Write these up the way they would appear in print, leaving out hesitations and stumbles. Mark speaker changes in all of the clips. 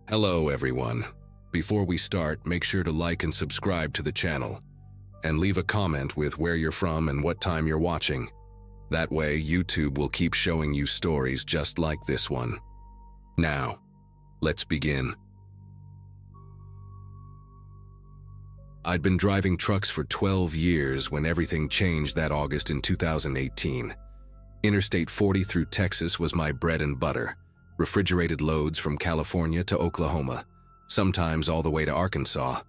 Speaker 1: Hello everyone. Before we start, make sure to like and subscribe to the channel, and leave a comment with where you're from and what time you're watching. That way, YouTube will keep showing you stories just like this one. Now, let's begin. I'd been driving trucks for 12 years when everything changed that August in 2018. Interstate 40 through Texas was my bread and butter. Refrigerated loads from California to Oklahoma, sometimes all the way to Arkansas.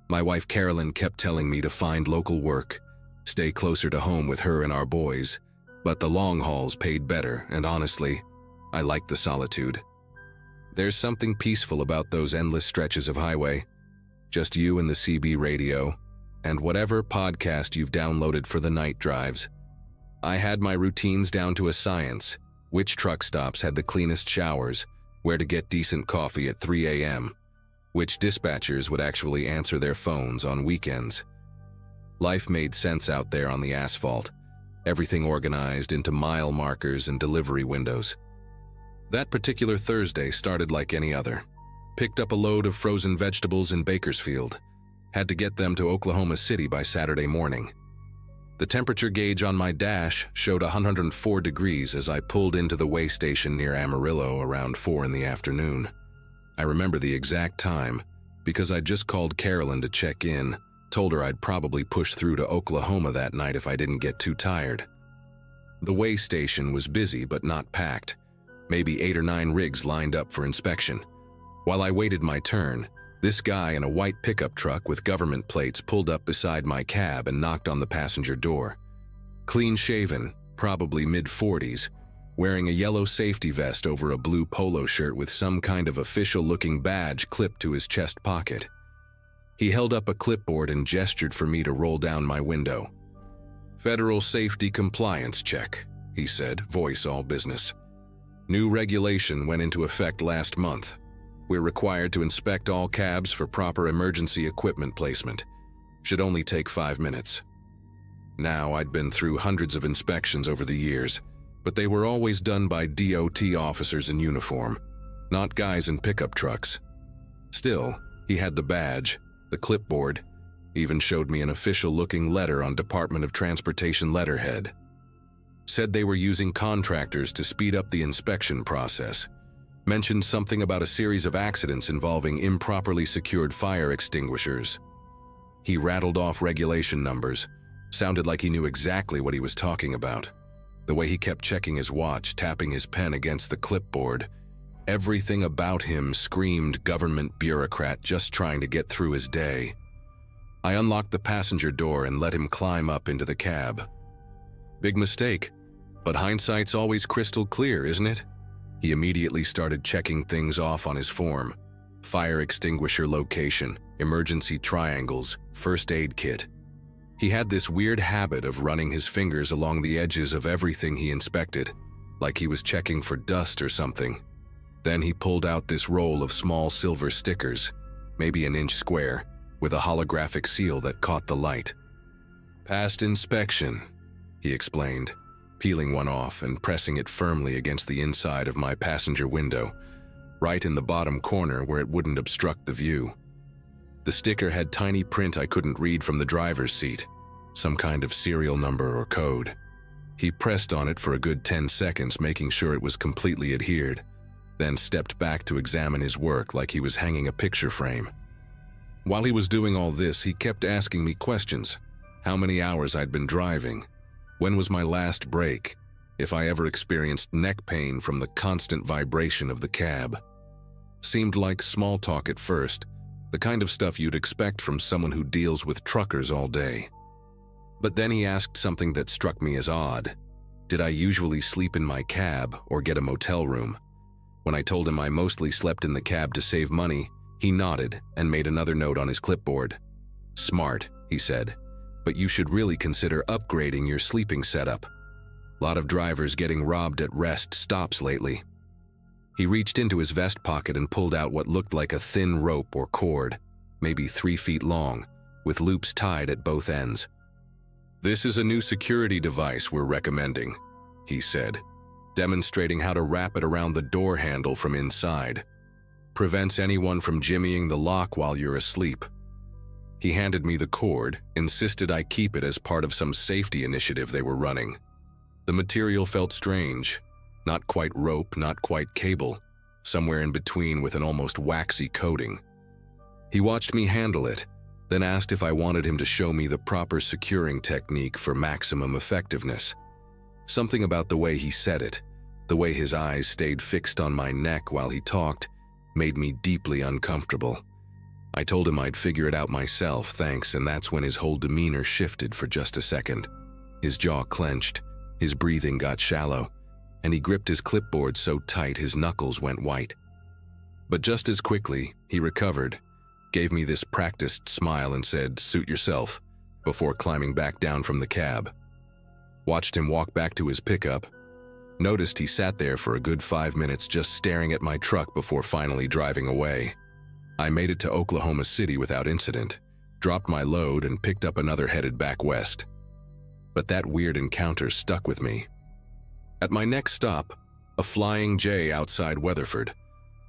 Speaker 1: My wife Carolyn kept telling me to find local work, stay closer to home with her and our boys, but the long hauls paid better, and honestly, I liked the solitude. There's something peaceful about those endless stretches of highway, just you and the CB radio, and whatever podcast you've downloaded for the night drives. I had my routines down to a science. Which truck stops had the cleanest showers, where to get decent coffee at 3 a.m., which dispatchers would actually answer their phones on weekends. Life made sense out there on the asphalt, everything organized into mile markers and delivery windows. That particular Thursday started like any other. Picked up a load of frozen vegetables in Bakersfield. Had to get them to Oklahoma City by Saturday morning. The temperature gauge on my dash showed 104 degrees as I pulled into the weigh station near Amarillo around 4 in the afternoon. I remember the exact time because I'd just called Carolyn to check in, told her I'd probably push through to Oklahoma that night if I didn't get too tired. The weigh station was busy but not packed, maybe 8 or 9 rigs lined up for inspection. While I waited my turn, this guy in a white pickup truck with government plates pulled up beside my cab and knocked on the passenger door. Clean-shaven, probably mid-40s, wearing a yellow safety vest over a blue polo shirt with some kind of official-looking badge clipped to his chest pocket. He held up a clipboard and gestured for me to roll down my window. "Federal safety compliance check," he said, voice all business. "New regulation went into effect last month. We're required to inspect all cabs for proper emergency equipment placement. Should only take 5 minutes." Now, I'd been through hundreds of inspections over the years, but they were always done by DOT officers in uniform, not guys in pickup trucks. Still, he had the badge, the clipboard, even showed me an official-looking letter on Department of Transportation letterhead. Said they were using contractors to speed up the inspection process. Mentioned something about a series of accidents involving improperly secured fire extinguishers. He rattled off regulation numbers. Sounded like he knew exactly what he was talking about. The way he kept checking his watch, tapping his pen against the clipboard. Everything about him screamed government bureaucrat just trying to get through his day. I unlocked the passenger door and let him climb up into the cab. Big mistake, but hindsight's always crystal clear, isn't it? He immediately started checking things off on his form. Fire extinguisher location, emergency triangles, first aid kit. He had this weird habit of running his fingers along the edges of everything he inspected, like he was checking for dust or something. Then he pulled out this roll of small silver stickers, maybe an inch square, with a holographic seal that caught the light. "Passed inspection," he explained, peeling one off and pressing it firmly against the inside of my passenger window, right in the bottom corner where it wouldn't obstruct the view. The sticker had tiny print I couldn't read from the driver's seat, some kind of serial number or code. He pressed on it for a good 10 seconds, making sure it was completely adhered, then stepped back to examine his work like he was hanging a picture frame. While he was doing all this, he kept asking me questions. How many hours I'd been driving, when was my last break, if I ever experienced neck pain from the constant vibration of the cab. Seemed like small talk at first, the kind of stuff you'd expect from someone who deals with truckers all day. But then he asked something that struck me as odd. Did I usually sleep in my cab or get a motel room? When I told him I mostly slept in the cab to save money, he nodded and made another note on his clipboard. "Smart," he said. "But you should really consider upgrading your sleeping setup. Lot of drivers getting robbed at rest stops lately." He reached into his vest pocket and pulled out what looked like a thin rope or cord, maybe 3 feet long, with loops tied at both ends. "This is a new security device we're recommending," he said, demonstrating how to wrap it around the door handle from inside. prevents anyone from jimmying the lock while you're asleep. He handed me the cord, insisted I keep it as part of some safety initiative they were running. The material felt strange. Not quite rope, not quite cable, somewhere in between with an almost waxy coating. He watched me handle it, then asked if I wanted him to show me the proper securing technique for maximum effectiveness. Something about the way he said it, the way his eyes stayed fixed on my neck while he talked, made me deeply uncomfortable. I told him I'd figure it out myself, thanks, and that's when his whole demeanor shifted for just a second. His jaw clenched, his breathing got shallow, and he gripped his clipboard so tight his knuckles went white. But just as quickly, he recovered, gave me this practiced smile and said, "Suit yourself," before climbing back down from the cab. Watched him walk back to his pickup. Noticed he sat there for a good 5 minutes just staring at my truck before finally driving away. I made it to Oklahoma City without incident, dropped my load and picked up another headed back west. But that weird encounter stuck with me. At my next stop, a Flying J outside Weatherford,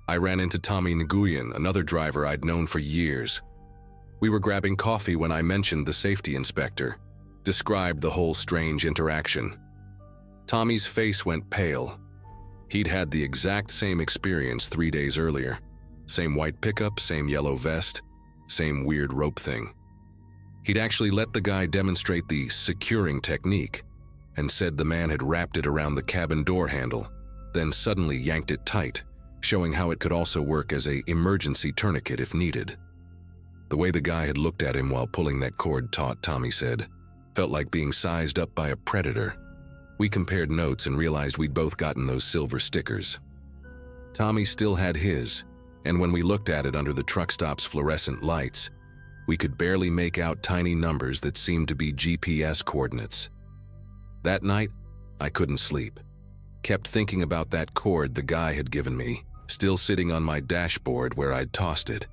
Speaker 1: I ran into Tommy Nguyen, another driver I'd known for years. We were grabbing coffee when I mentioned the safety inspector, described the whole strange interaction. Tommy's face went pale. He'd had the exact same experience 3 days earlier. Same white pickup, same yellow vest, same weird rope thing. He'd actually let the guy demonstrate the securing technique and said the man had wrapped it around the cabin door handle, then suddenly yanked it tight, showing how it could also work as an emergency tourniquet if needed. The way the guy had looked at him while pulling that cord taut, Tommy said, felt like being sized up by a predator. We compared notes and realized we'd both gotten those silver stickers. Tommy still had his, and when we looked at it under the truck stop's fluorescent lights, we could barely make out tiny numbers that seemed to be GPS coordinates. That night, I couldn't sleep. Kept thinking about that cord the guy had given me, still sitting on my dashboard where I'd tossed it.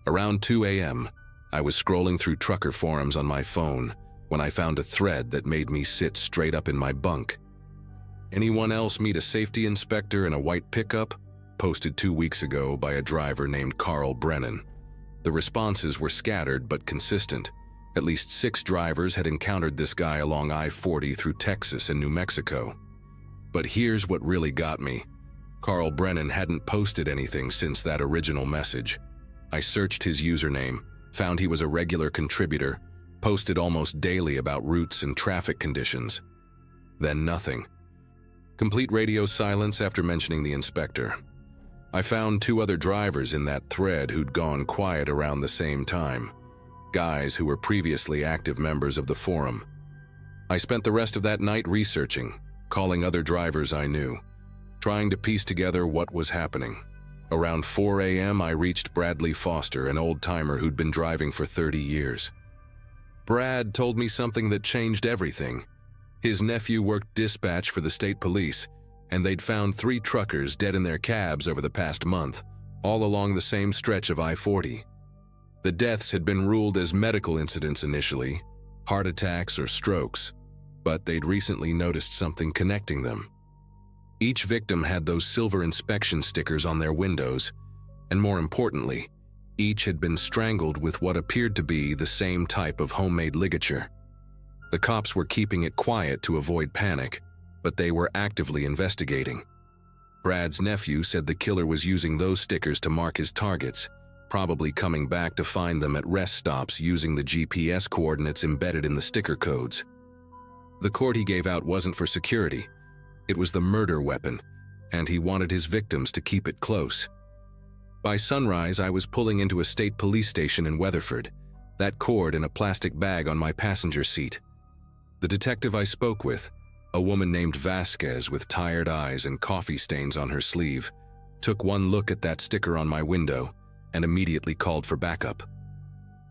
Speaker 1: Around 2 a.m., I was scrolling through trucker forums on my phone when I found a thread that made me sit straight up in my bunk. "Anyone else meet a safety inspector in a white pickup?" Posted 2 weeks ago by a driver named Carl Brennan. The responses were scattered but consistent. At least 6 drivers had encountered this guy along I-40 through Texas and New Mexico. But here's what really got me. Carl Brennan hadn't posted anything since that original message. I searched his username, found he was a regular contributor, posted almost daily about routes and traffic conditions. Then nothing. Complete radio silence after mentioning the inspector. I found 2 other drivers in that thread who'd gone quiet around the same time. Guys who were previously active members of the forum. I spent the rest of that night researching, calling other drivers I knew, trying to piece together what was happening. Around 4 a.m., I reached Bradley Foster, an old-timer who'd been driving for 30 years. Brad told me something that changed everything. His nephew worked dispatch for the state police, and they'd found 3 truckers dead in their cabs over the past month, all along the same stretch of I-40. The deaths had been ruled as medical incidents initially, heart attacks or strokes, but they'd recently noticed something connecting them. Each victim had those silver inspection stickers on their windows, and more importantly, each had been strangled with what appeared to be the same type of homemade ligature. The cops were keeping it quiet to avoid panic, but they were actively investigating. Brad's nephew said the killer was using those stickers to mark his targets, probably coming back to find them at rest stops using the GPS coordinates embedded in the sticker codes. The cord he gave out wasn't for security. It was the murder weapon, and he wanted his victims to keep it close. By sunrise, I was pulling into a state police station in Weatherford, that cord in a plastic bag on my passenger seat. The detective I spoke with, a woman named Vasquez with tired eyes and coffee stains on her sleeve, took one look at that sticker on my window and immediately called for backup.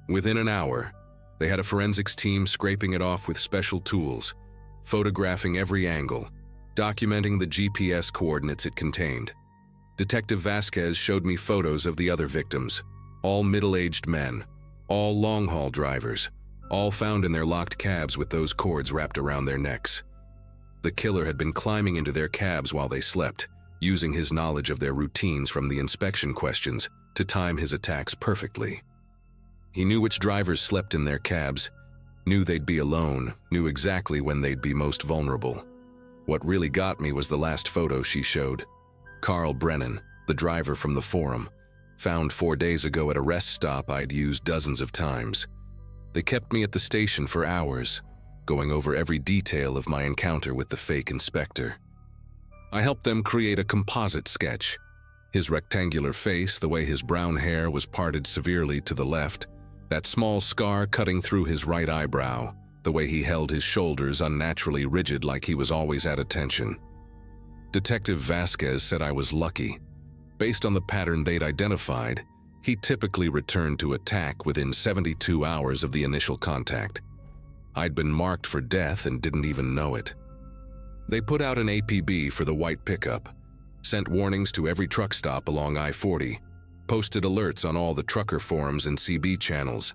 Speaker 1: Within an hour, they had a forensics team scraping it off with special tools, photographing every angle, documenting the GPS coordinates it contained. Detective Vasquez showed me photos of the other victims, all middle-aged men, all long-haul drivers, all found in their locked cabs with those cords wrapped around their necks. The killer had been climbing into their cabs while they slept, using his knowledge of their routines from the inspection questions to time his attacks perfectly. He knew which drivers slept in their cabs, knew they'd be alone, knew exactly when they'd be most vulnerable. What really got me was the last photo she showed. Carl Brennan, the driver from the forum, found 4 days ago at a rest stop I'd used dozens of times. They kept me at the station for hours, going over every detail of my encounter with the fake inspector. I helped them create a composite sketch. His rectangular face, the way his brown hair was parted severely to the left, that small scar cutting through his right eyebrow, the way he held his shoulders unnaturally rigid like he was always at attention. Detective Vasquez said I was lucky. Based on the pattern they'd identified, he typically returned to attack within 72 hours of the initial contact. I'd been marked for death and didn't even know it. They put out an APB for the white pickup, sent warnings to every truck stop along I-40, posted alerts on all the trucker forums and CB channels.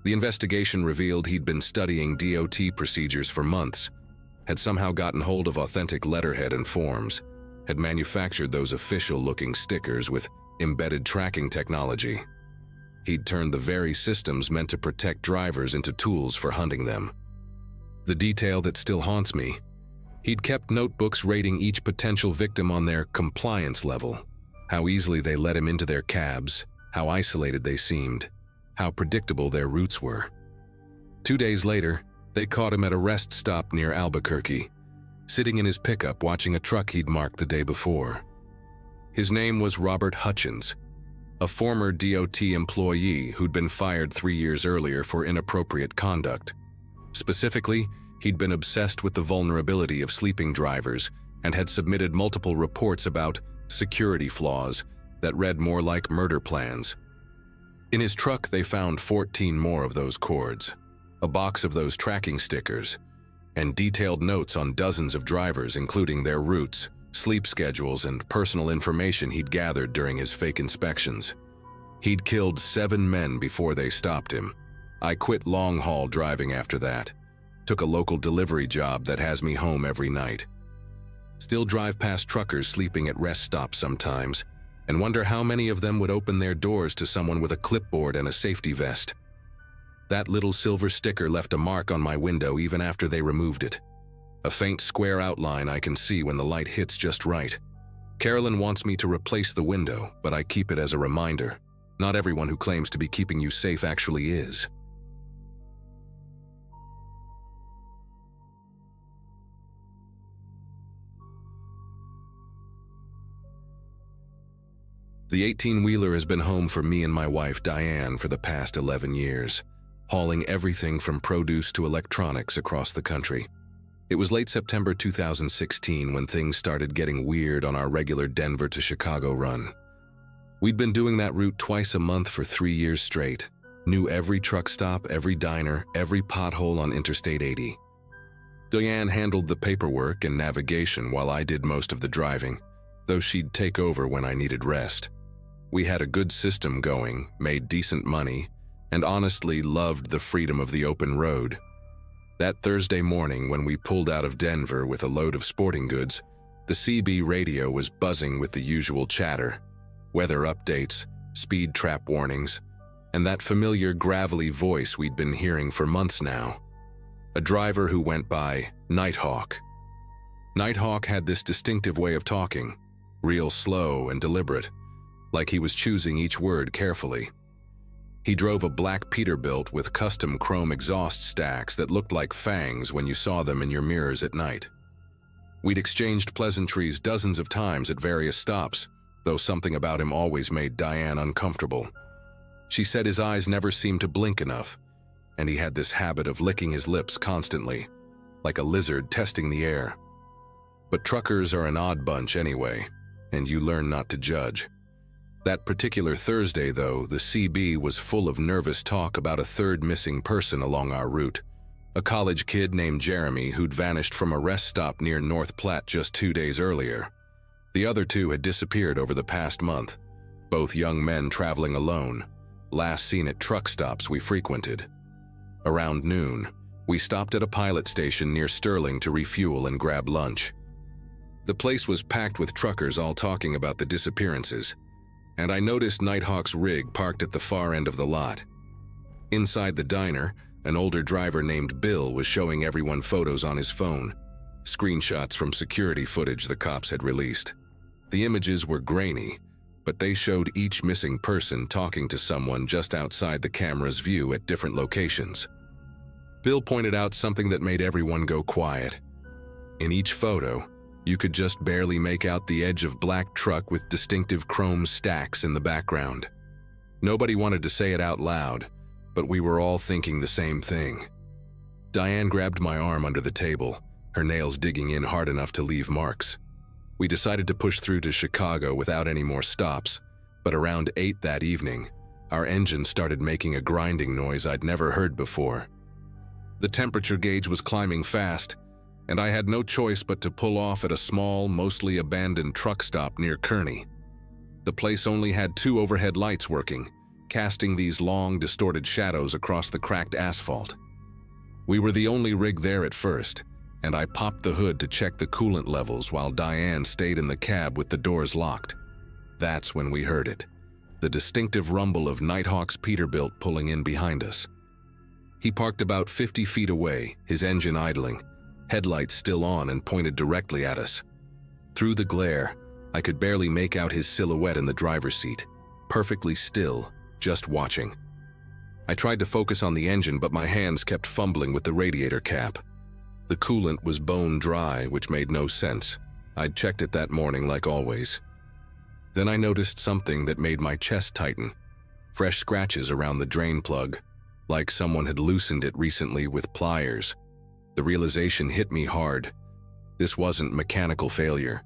Speaker 1: The investigation revealed he'd been studying DOT procedures for months, had somehow gotten hold of authentic letterhead and forms, had manufactured those official-looking stickers with embedded tracking technology. He'd turned the very systems meant to protect drivers into tools for hunting them. The detail that still haunts me: he'd kept notebooks rating each potential victim on their compliance level, how easily they let him into their cabs, how isolated they seemed, how predictable their routes were. 2 days later, they caught him at a rest stop near Albuquerque, sitting in his pickup watching a truck he'd marked the day before. His name was Robert Hutchins, a former DOT employee who'd been fired 3 years earlier for inappropriate conduct. Specifically, he'd been obsessed with the vulnerability of sleeping drivers and had submitted multiple reports about security flaws that read more like murder plans. In his truck, they found 14 more of those cords, a box of those tracking stickers, and detailed notes on dozens of drivers, including their routes, sleep schedules, and personal information he'd gathered during his fake inspections. He'd killed 7 men before they stopped him. I quit long-haul driving after that. Took a local delivery job that has me home every night. Still drive past truckers sleeping at rest stops sometimes, and wonder how many of them would open their doors to someone with a clipboard and a safety vest. That little silver sticker left a mark on my window even after they removed it. A faint square outline I can see when the light hits just right. Carolyn wants me to replace the window, but I keep it as a reminder. Not everyone who claims to be keeping you safe actually is. The 18-wheeler has been home for me and my wife Diane for the past 11 years, hauling everything from produce to electronics across the country. It was late September 2016 when things started getting weird on our regular Denver to Chicago run. We'd been doing that route twice a month for 3 years straight, knew every truck stop, every diner, every pothole on Interstate 80. Diane handled the paperwork and navigation while I did most of the driving, though she'd take over when I needed rest. We had a good system going, made decent money, and honestly loved the freedom of the open road. That Thursday morning when we pulled out of Denver with a load of sporting goods, the CB radio was buzzing with the usual chatter, weather updates, speed trap warnings, and that familiar gravelly voice we'd been hearing for months now. A driver who went by Nighthawk. Nighthawk had this distinctive way of talking, real slow and deliberate, like he was choosing each word carefully. He drove a black Peterbilt with custom chrome exhaust stacks that looked like fangs when you saw them in your mirrors at night. We'd exchanged pleasantries dozens of times at various stops, though something about him always made Diane uncomfortable. She said his eyes never seemed to blink enough, and he had this habit of licking his lips constantly, like a lizard testing the air. But truckers are an odd bunch anyway, and you learn not to judge. That particular Thursday, though, the CB was full of nervous talk about a third missing person along our route, a college kid named Jeremy who'd vanished from a rest stop near North Platte just 2 days earlier. The other 2 had disappeared over the past month, both young men traveling alone, last seen at truck stops we frequented. Around noon, we stopped at a pilot station near Sterling to refuel and grab lunch. The place was packed with truckers all talking about the disappearances, and I noticed Nighthawk's rig parked at the far end of the lot. Inside the diner, an older driver named Bill was showing everyone photos on his phone, screenshots from security footage the cops had released. The images were grainy, but they showed each missing person talking to someone just outside the camera's view at different locations. Bill pointed out something that made everyone go quiet. In each photo, you could just barely make out the edge of black truck with distinctive chrome stacks in the background. Nobody wanted to say it out loud, but we were all thinking the same thing. Diane grabbed my arm under the table, her nails digging in hard enough to leave marks. We decided to push through to Chicago without any more stops, but around 8 that evening, our engine started making a grinding noise I'd never heard before. The temperature gauge was climbing fast, and I had no choice but to pull off at a small, mostly abandoned truck stop near Kearney. The place only had 2 overhead lights working, casting these long, distorted shadows across the cracked asphalt. We were the only rig there at first, and I popped the hood to check the coolant levels while Diane stayed in the cab with the doors locked. That's when we heard it, the distinctive rumble of Nighthawk's Peterbilt pulling in behind us. He parked about 50 feet away, his engine idling, headlights still on and pointed directly at us. Through the glare, I could barely make out his silhouette in the driver's seat, perfectly still, just watching. I tried to focus on the engine, but my hands kept fumbling with the radiator cap. The coolant was bone dry, which made no sense. I'd checked it that morning like always. Then I noticed something that made my chest tighten. Fresh scratches around the drain plug, like someone had loosened it recently with pliers. The realization hit me hard. This wasn't mechanical failure.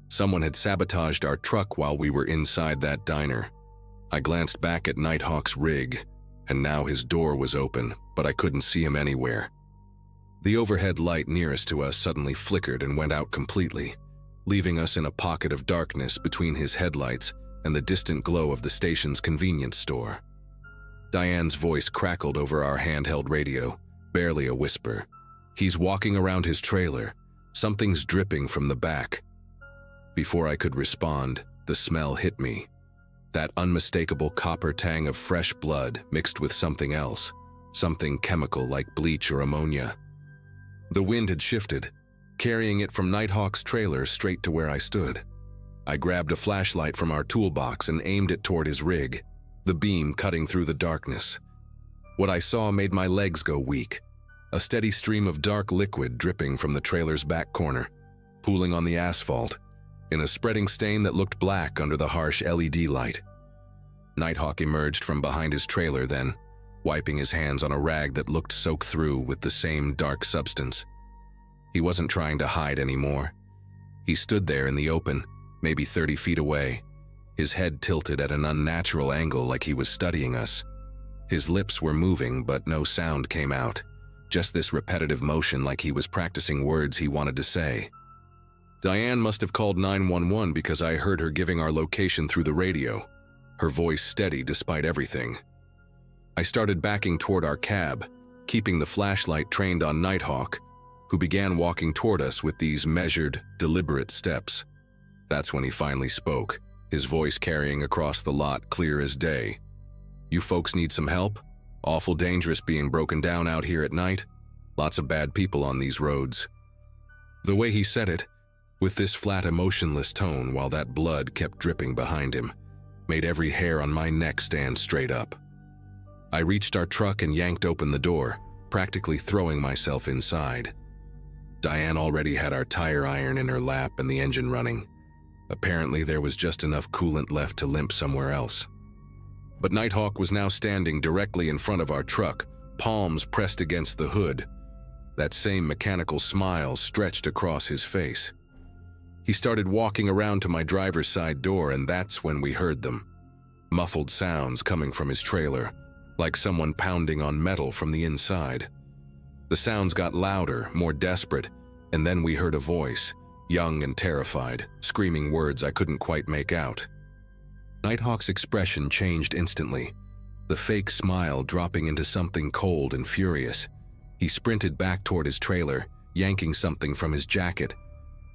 Speaker 1: Someone had sabotaged our truck while we were inside that diner. I glanced back at Nighthawk's rig, and now his door was open, but I couldn't see him anywhere. The overhead light nearest to us suddenly flickered and went out completely, leaving us in a pocket of darkness between his headlights and the distant glow of the station's convenience store. Diane's voice crackled over our handheld radio, barely a whisper. "He's walking around his trailer. Something's dripping from the back." Before I could respond, the smell hit me. That unmistakable copper tang of fresh blood mixed with something else, something chemical like bleach or ammonia. The wind had shifted, carrying it from Nighthawk's trailer straight to where I stood. I grabbed a flashlight from our toolbox and aimed it toward his rig, the beam cutting through the darkness. What I saw made my legs go weak. A steady stream of dark liquid dripping from the trailer's back corner, pooling on the asphalt, in a spreading stain that looked black under the harsh LED light. Nighthawk emerged from behind his trailer then, wiping his hands on a rag that looked soaked through with the same dark substance. He wasn't trying to hide anymore. He stood there in the open, maybe 30 feet away, his head tilted at an unnatural angle like he was studying us. His lips were moving, but no sound came out. Just this repetitive motion like he was practicing words he wanted to say. Diane must have called 911 because I heard her giving our location through the radio, her voice steady despite everything. I started backing toward our cab, keeping the flashlight trained on Nighthawk, who began walking toward us with these measured, deliberate steps. That's when he finally spoke, his voice carrying across the lot clear as day. "You folks need some help? Awful dangerous being broken down out here at night. Lots of bad people on these roads." The way he said it, with this flat, emotionless tone while that blood kept dripping behind him, made every hair on my neck stand straight up. I reached our truck and yanked open the door, practically throwing myself inside. Diane already had our tire iron in her lap and the engine running. Apparently there was just enough coolant left to limp somewhere else. But Nighthawk was now standing directly in front of our truck, palms pressed against the hood. That same mechanical smile stretched across his face. He started walking around to my driver's side door, and that's when we heard them. Muffled sounds coming from his trailer, like someone pounding on metal from the inside. The sounds got louder, more desperate, and then we heard a voice, young and terrified, screaming words I couldn't quite make out. Nighthawk's expression changed instantly, the fake smile dropping into something cold and furious. He sprinted back toward his trailer, yanking something from his jacket.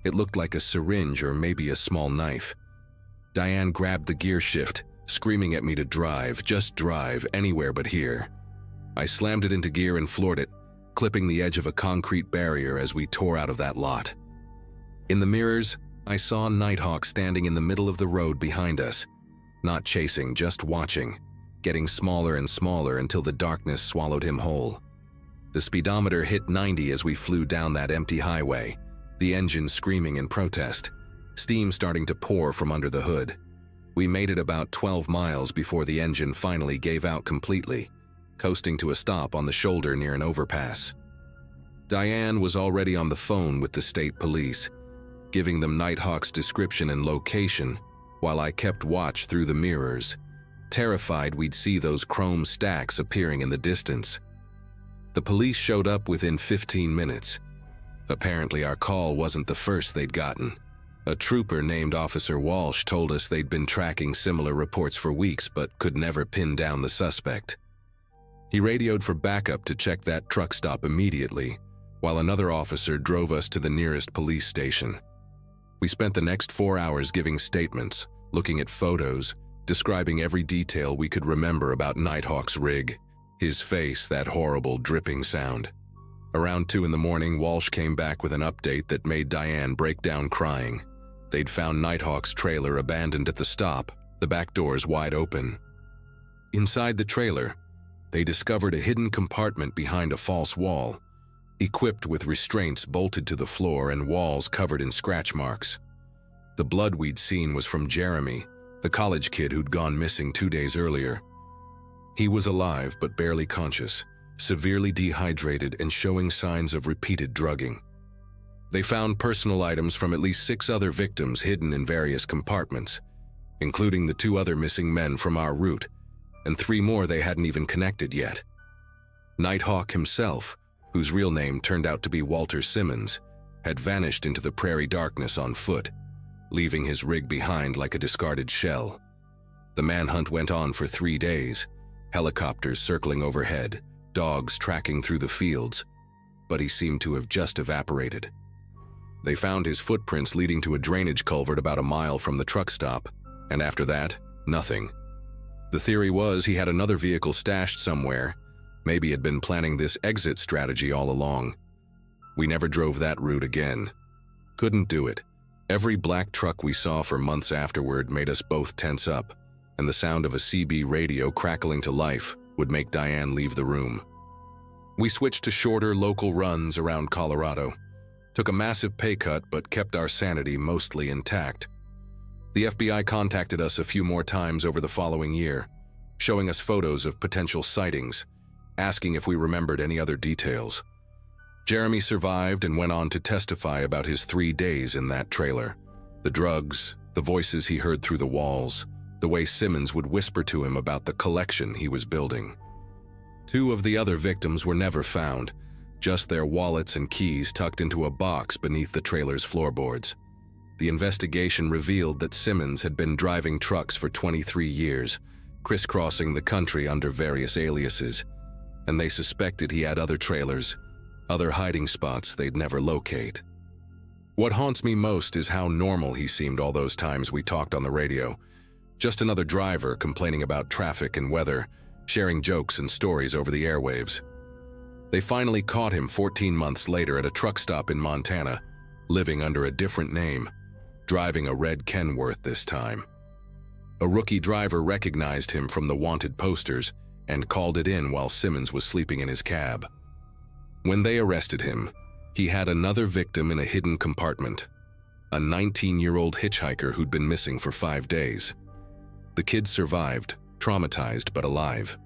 Speaker 1: It looked like a syringe or maybe a small knife. Diane grabbed the gear shift, screaming at me to drive, just drive, anywhere but here. I slammed it into gear and floored it, clipping the edge of a concrete barrier as we tore out of that lot. In the mirrors, I saw Nighthawk standing in the middle of the road behind us, not chasing, just watching, getting smaller and smaller until the darkness swallowed him whole. The speedometer hit 90 as we flew down that empty highway, the engine screaming in protest, steam starting to pour from under the hood. We made it about 12 miles before the engine finally gave out completely, coasting to a stop on the shoulder near an overpass. Diane was already on the phone with the state police, giving them Nighthawk's description and location, while I kept watch through the mirrors, terrified we'd see those chrome stacks appearing in the distance. The police showed up within 15 minutes. Apparently our call wasn't the first they'd gotten. A trooper named Officer Walsh told us they'd been tracking similar reports for weeks but could never pin down the suspect. He radioed for backup to check that truck stop immediately, while another officer drove us to the nearest police station. We spent the next 4 hours giving statements, looking at photos, describing every detail we could remember about Nighthawk's rig, his face, that horrible dripping sound. Around 2 in the morning, Walsh came back with an update that made Diane break down crying. They'd found Nighthawk's trailer abandoned at the stop, the back doors wide open. Inside the trailer, they discovered a hidden compartment behind a false wall, equipped with restraints bolted to the floor and walls covered in scratch marks. The blood we'd seen was from Jeremy, the college kid who'd gone missing 2 days earlier. He was alive but barely conscious, severely dehydrated and showing signs of repeated drugging. They found personal items from at least 6 other victims hidden in various compartments, including the 2 other missing men from our route, and 3 more they hadn't even connected yet. Nighthawk himself, whose real name turned out to be Walter Simmons, had vanished into the prairie darkness on foot, leaving his rig behind like a discarded shell. The manhunt went on for 3 days, helicopters circling overhead, dogs tracking through the fields, but he seemed to have just evaporated. They found his footprints leading to a drainage culvert about a mile from the truck stop, and after that, nothing. The theory was he had another vehicle stashed somewhere, maybe had been planning this exit strategy all along. We never drove that route again. Couldn't do it. Every black truck we saw for months afterward made us both tense up, and the sound of a CB radio crackling to life would make Diane leave the room. We switched to shorter local runs around Colorado, took a massive pay cut but kept our sanity mostly intact. The FBI contacted us a few more times over the following year, showing us photos of potential sightings, asking if we remembered any other details. Jeremy survived and went on to testify about his 3 days in that trailer. The drugs, the voices he heard through the walls, the way Simmons would whisper to him about the collection he was building. 2 of the other victims were never found, just their wallets and keys tucked into a box beneath the trailer's floorboards. The investigation revealed that Simmons had been driving trucks for 23 years, crisscrossing the country under various aliases, and they suspected he had other trailers, other hiding spots they'd never locate. What haunts me most is how normal he seemed all those times we talked on the radio. Just another driver complaining about traffic and weather, sharing jokes and stories over the airwaves. They finally caught him 14 months later at a truck stop in Montana, living under a different name, driving a red Kenworth this time. A rookie driver recognized him from the wanted posters and called it in while Simmons was sleeping in his cab. When they arrested him, he had another victim in a hidden compartment, a 19-year-old hitchhiker who'd been missing for 5 days. The kid survived, traumatized but alive.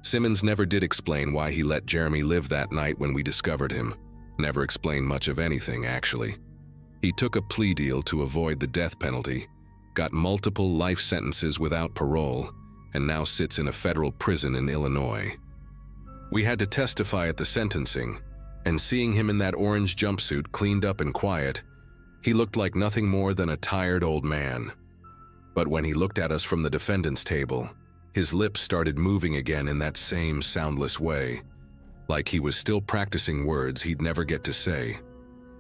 Speaker 1: Simmons never did explain why he let Jeremy live that night when we discovered him. Never explained much of anything, actually. He took a plea deal to avoid the death penalty, got multiple life sentences without parole, and now sits in a federal prison in Illinois. We had to testify at the sentencing, and seeing him in that orange jumpsuit cleaned up and quiet, he looked like nothing more than a tired old man. But when he looked at us from the defendant's table, his lips started moving again in that same soundless way, like he was still practicing words he'd never get to say.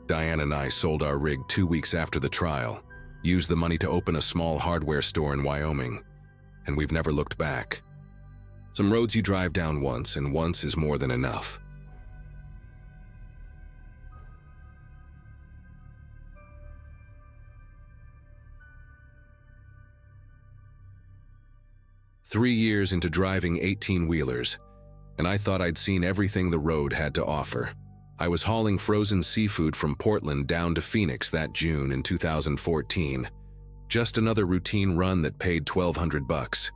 Speaker 1: Diane and I sold our rig 2 weeks after the trial, used the money to open a small hardware store in Wyoming, and we've never looked back. Some roads you drive down once, and once is more than enough. "3 years into driving 18-wheelers, and I thought I'd seen everything the road had to offer. I was hauling frozen seafood from Portland down to Phoenix that June in 2014. Just another routine run that paid $1,200.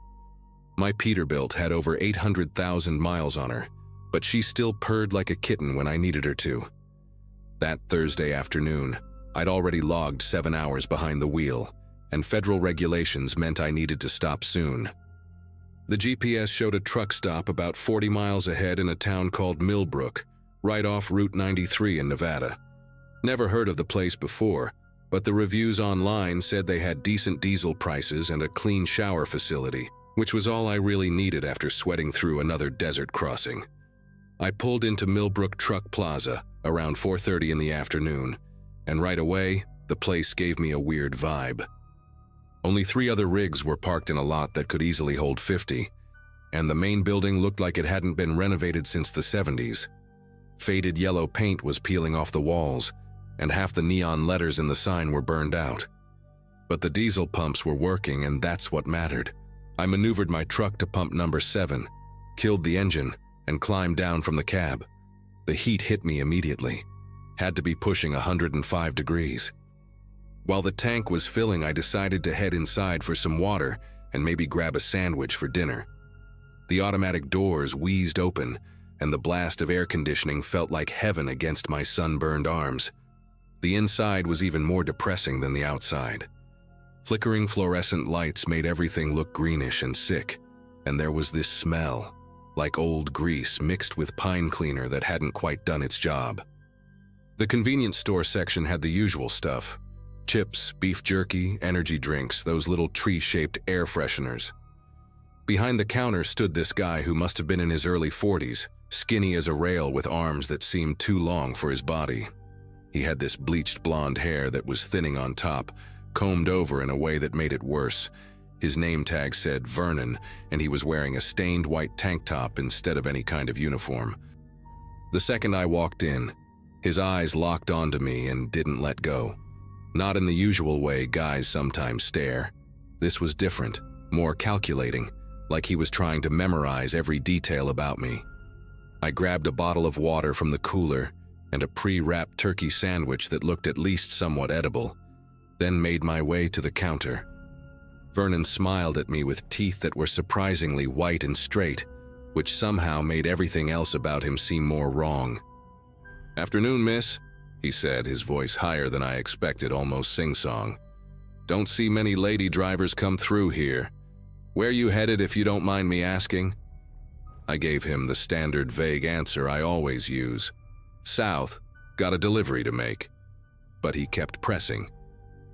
Speaker 1: My Peterbilt had over 800,000 miles on her, but she still purred like a kitten when I needed her to. That Thursday afternoon, I'd already logged 7 hours behind the wheel, and federal regulations meant I needed to stop soon. The GPS showed a truck stop about 40 miles ahead in a town called Millbrook, right off Route 93 in Nevada. Never heard of the place before, but the reviews online said they had decent diesel prices and a clean shower facility, which was all I really needed after sweating through another desert crossing. I pulled into Millbrook Truck Plaza around 4:30 in the afternoon, and right away, the place gave me a weird vibe. Only 3 other rigs were parked in a lot that could easily hold 50, and the main building looked like it hadn't been renovated since the 70s. Faded yellow paint was peeling off the walls, and half the neon letters in the sign were burned out. But the diesel pumps were working, and that's what mattered. I maneuvered my truck to pump number 7, killed the engine, and climbed down from the cab. The heat hit me immediately. Had to be pushing 105 degrees. While the tank was filling, I decided to head inside for some water and maybe grab a sandwich for dinner. The automatic doors wheezed open, and the blast of air conditioning felt like heaven against my sunburned arms. The inside was even more depressing than the outside. Flickering fluorescent lights made everything look greenish and sick, and there was this smell, like old grease mixed with pine cleaner that hadn't quite done its job. The convenience store section had the usual stuff: chips, beef jerky, energy drinks, those little tree-shaped air fresheners. Behind the counter stood this guy who must have been in his early 40s, skinny as a rail with arms that seemed too long for his body. He had this bleached blonde hair that was thinning on top, combed over in a way that made it worse. His name tag said Vernon, and he was wearing a stained white tank top instead of any kind of uniform. The second I walked in, his eyes locked onto me and didn't let go. Not in the usual way guys sometimes stare. This was different, more calculating, like he was trying to memorize every detail about me. I grabbed a bottle of water from the cooler and a pre-wrapped turkey sandwich that looked at least somewhat edible, then made my way to the counter. Vernon smiled at me with teeth that were surprisingly white and straight, which somehow made everything else about him seem more wrong. "Afternoon, miss," he said, his voice higher than I expected, almost sing-song. "Don't see many lady drivers come through here. Where you headed, if you don't mind me asking?" I gave him the standard vague answer I always use. "South, got a delivery to make." But he kept pressing.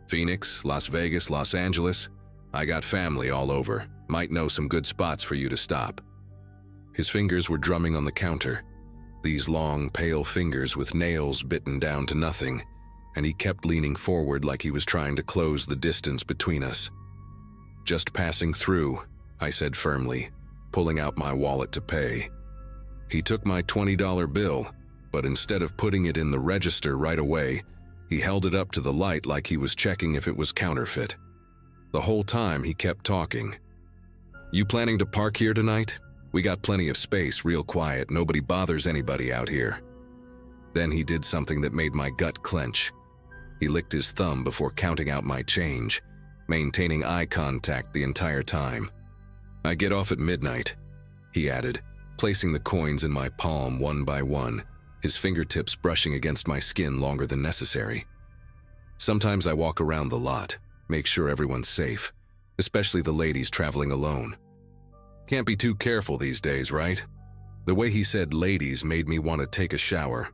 Speaker 1: "Phoenix, Las Vegas, Los Angeles. I got family all over. Might know some good spots for you to stop." His fingers were drumming on the counter. These long, pale fingers with nails bitten down to nothing, and he kept leaning forward like he was trying to close the distance between us. "Just passing through," I said firmly, pulling out my wallet to pay. He took my $20 bill, but instead of putting it in the register right away, he held it up to the light like he was checking if it was counterfeit. The whole time he kept talking. "You planning to park here tonight? We got plenty of space, real quiet, nobody bothers anybody out here." Then he did something that made my gut clench. He licked his thumb before counting out my change, maintaining eye contact the entire time. "I get off at midnight," he added, placing the coins in my palm one by one, his fingertips brushing against my skin longer than necessary. "Sometimes I walk around the lot, make sure everyone's safe, especially the ladies traveling alone. Can't be too careful these days, right?" The way he said ladies made me want to take a shower.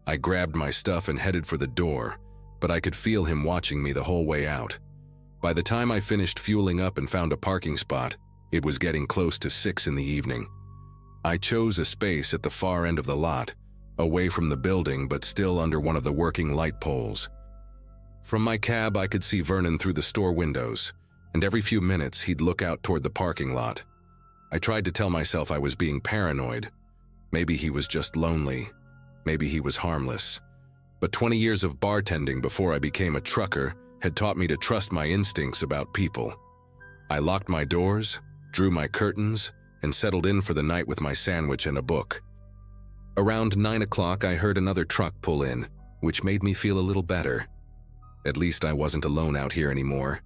Speaker 1: I grabbed my stuff and headed for the door, but I could feel him watching me the whole way out. By the time I finished fueling up and found a parking spot, it was getting close to 6 in the evening. I chose a space at the far end of the lot, away from the building but still under one of the working light poles. From my cab, I could see Vernon through the store windows, and every few minutes he'd look out toward the parking lot. I tried to tell myself I was being paranoid. Maybe he was just lonely. Maybe he was harmless. But 20 years of bartending before I became a trucker had taught me to trust my instincts about people. I locked my doors, drew my curtains, and settled in for the night with my sandwich and a book. Around 9 o'clock, I heard another truck pull in, which made me feel a little better. At least I wasn't alone out here anymore.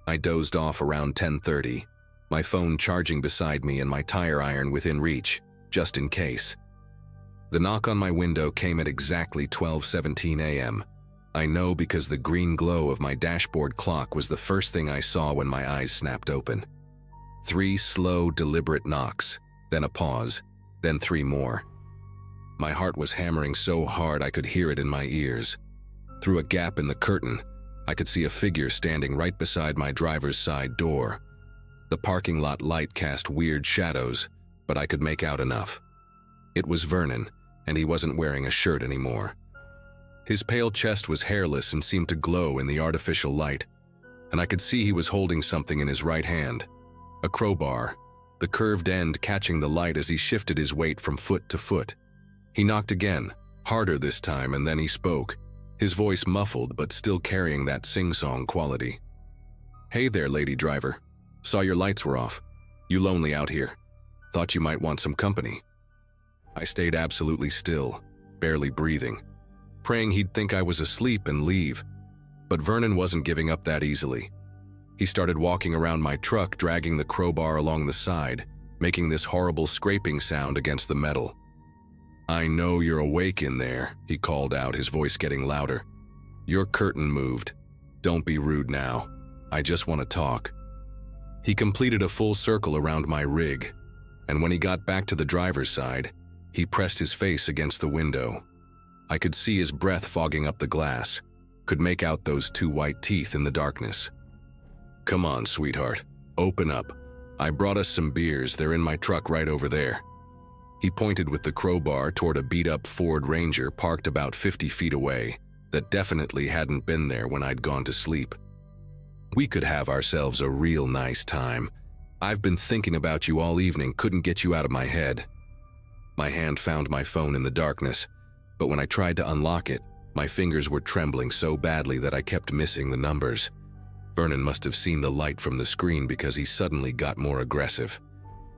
Speaker 1: I dozed off around 10:30, my phone charging beside me and my tire iron within reach, just in case. The knock on my window came at exactly 12:17 a.m. I know because the green glow of my dashboard clock was the first thing I saw when my eyes snapped open. 3 slow, deliberate knocks, then a pause, then 3 more. My heart was hammering so hard I could hear it in my ears. Through a gap in the curtain, I could see a figure standing right beside my driver's side door. The parking lot light cast weird shadows, but I could make out enough. It was Vernon, and he wasn't wearing a shirt anymore. His pale chest was hairless and seemed to glow in the artificial light, and I could see he was holding something in his right hand. A crowbar, the curved end catching the light as he shifted his weight from foot to foot. He knocked again, harder this time, and then he spoke, his voice muffled but still carrying that sing-song quality. "Hey there, lady driver. Saw your lights were off. You lonely out here? Thought you might want some company." I stayed absolutely still, barely breathing, praying he'd think I was asleep and leave. But Vernon wasn't giving up that easily. He started walking around my truck, dragging the crowbar along the side, making this horrible scraping sound against the metal. "I know you're awake in there," he called out, his voice getting louder. "Your curtain moved. Don't be rude now. I just want to talk." He completed a full circle around my rig, and when he got back to the driver's side, he pressed his face against the window. I could see his breath fogging up the glass, could make out those 2 white teeth in the darkness. "Come on, sweetheart. Open up. I brought us some beers. They're in my truck right over there." He pointed with the crowbar toward a beat-up Ford Ranger parked about 50 feet away that definitely hadn't been there when I'd gone to sleep. "We could have ourselves a real nice time. I've been thinking about you all evening, couldn't get you out of my head." My hand found my phone in the darkness, but when I tried to unlock it, my fingers were trembling so badly that I kept missing the numbers. Vernon must have seen the light from the screen because he suddenly got more aggressive.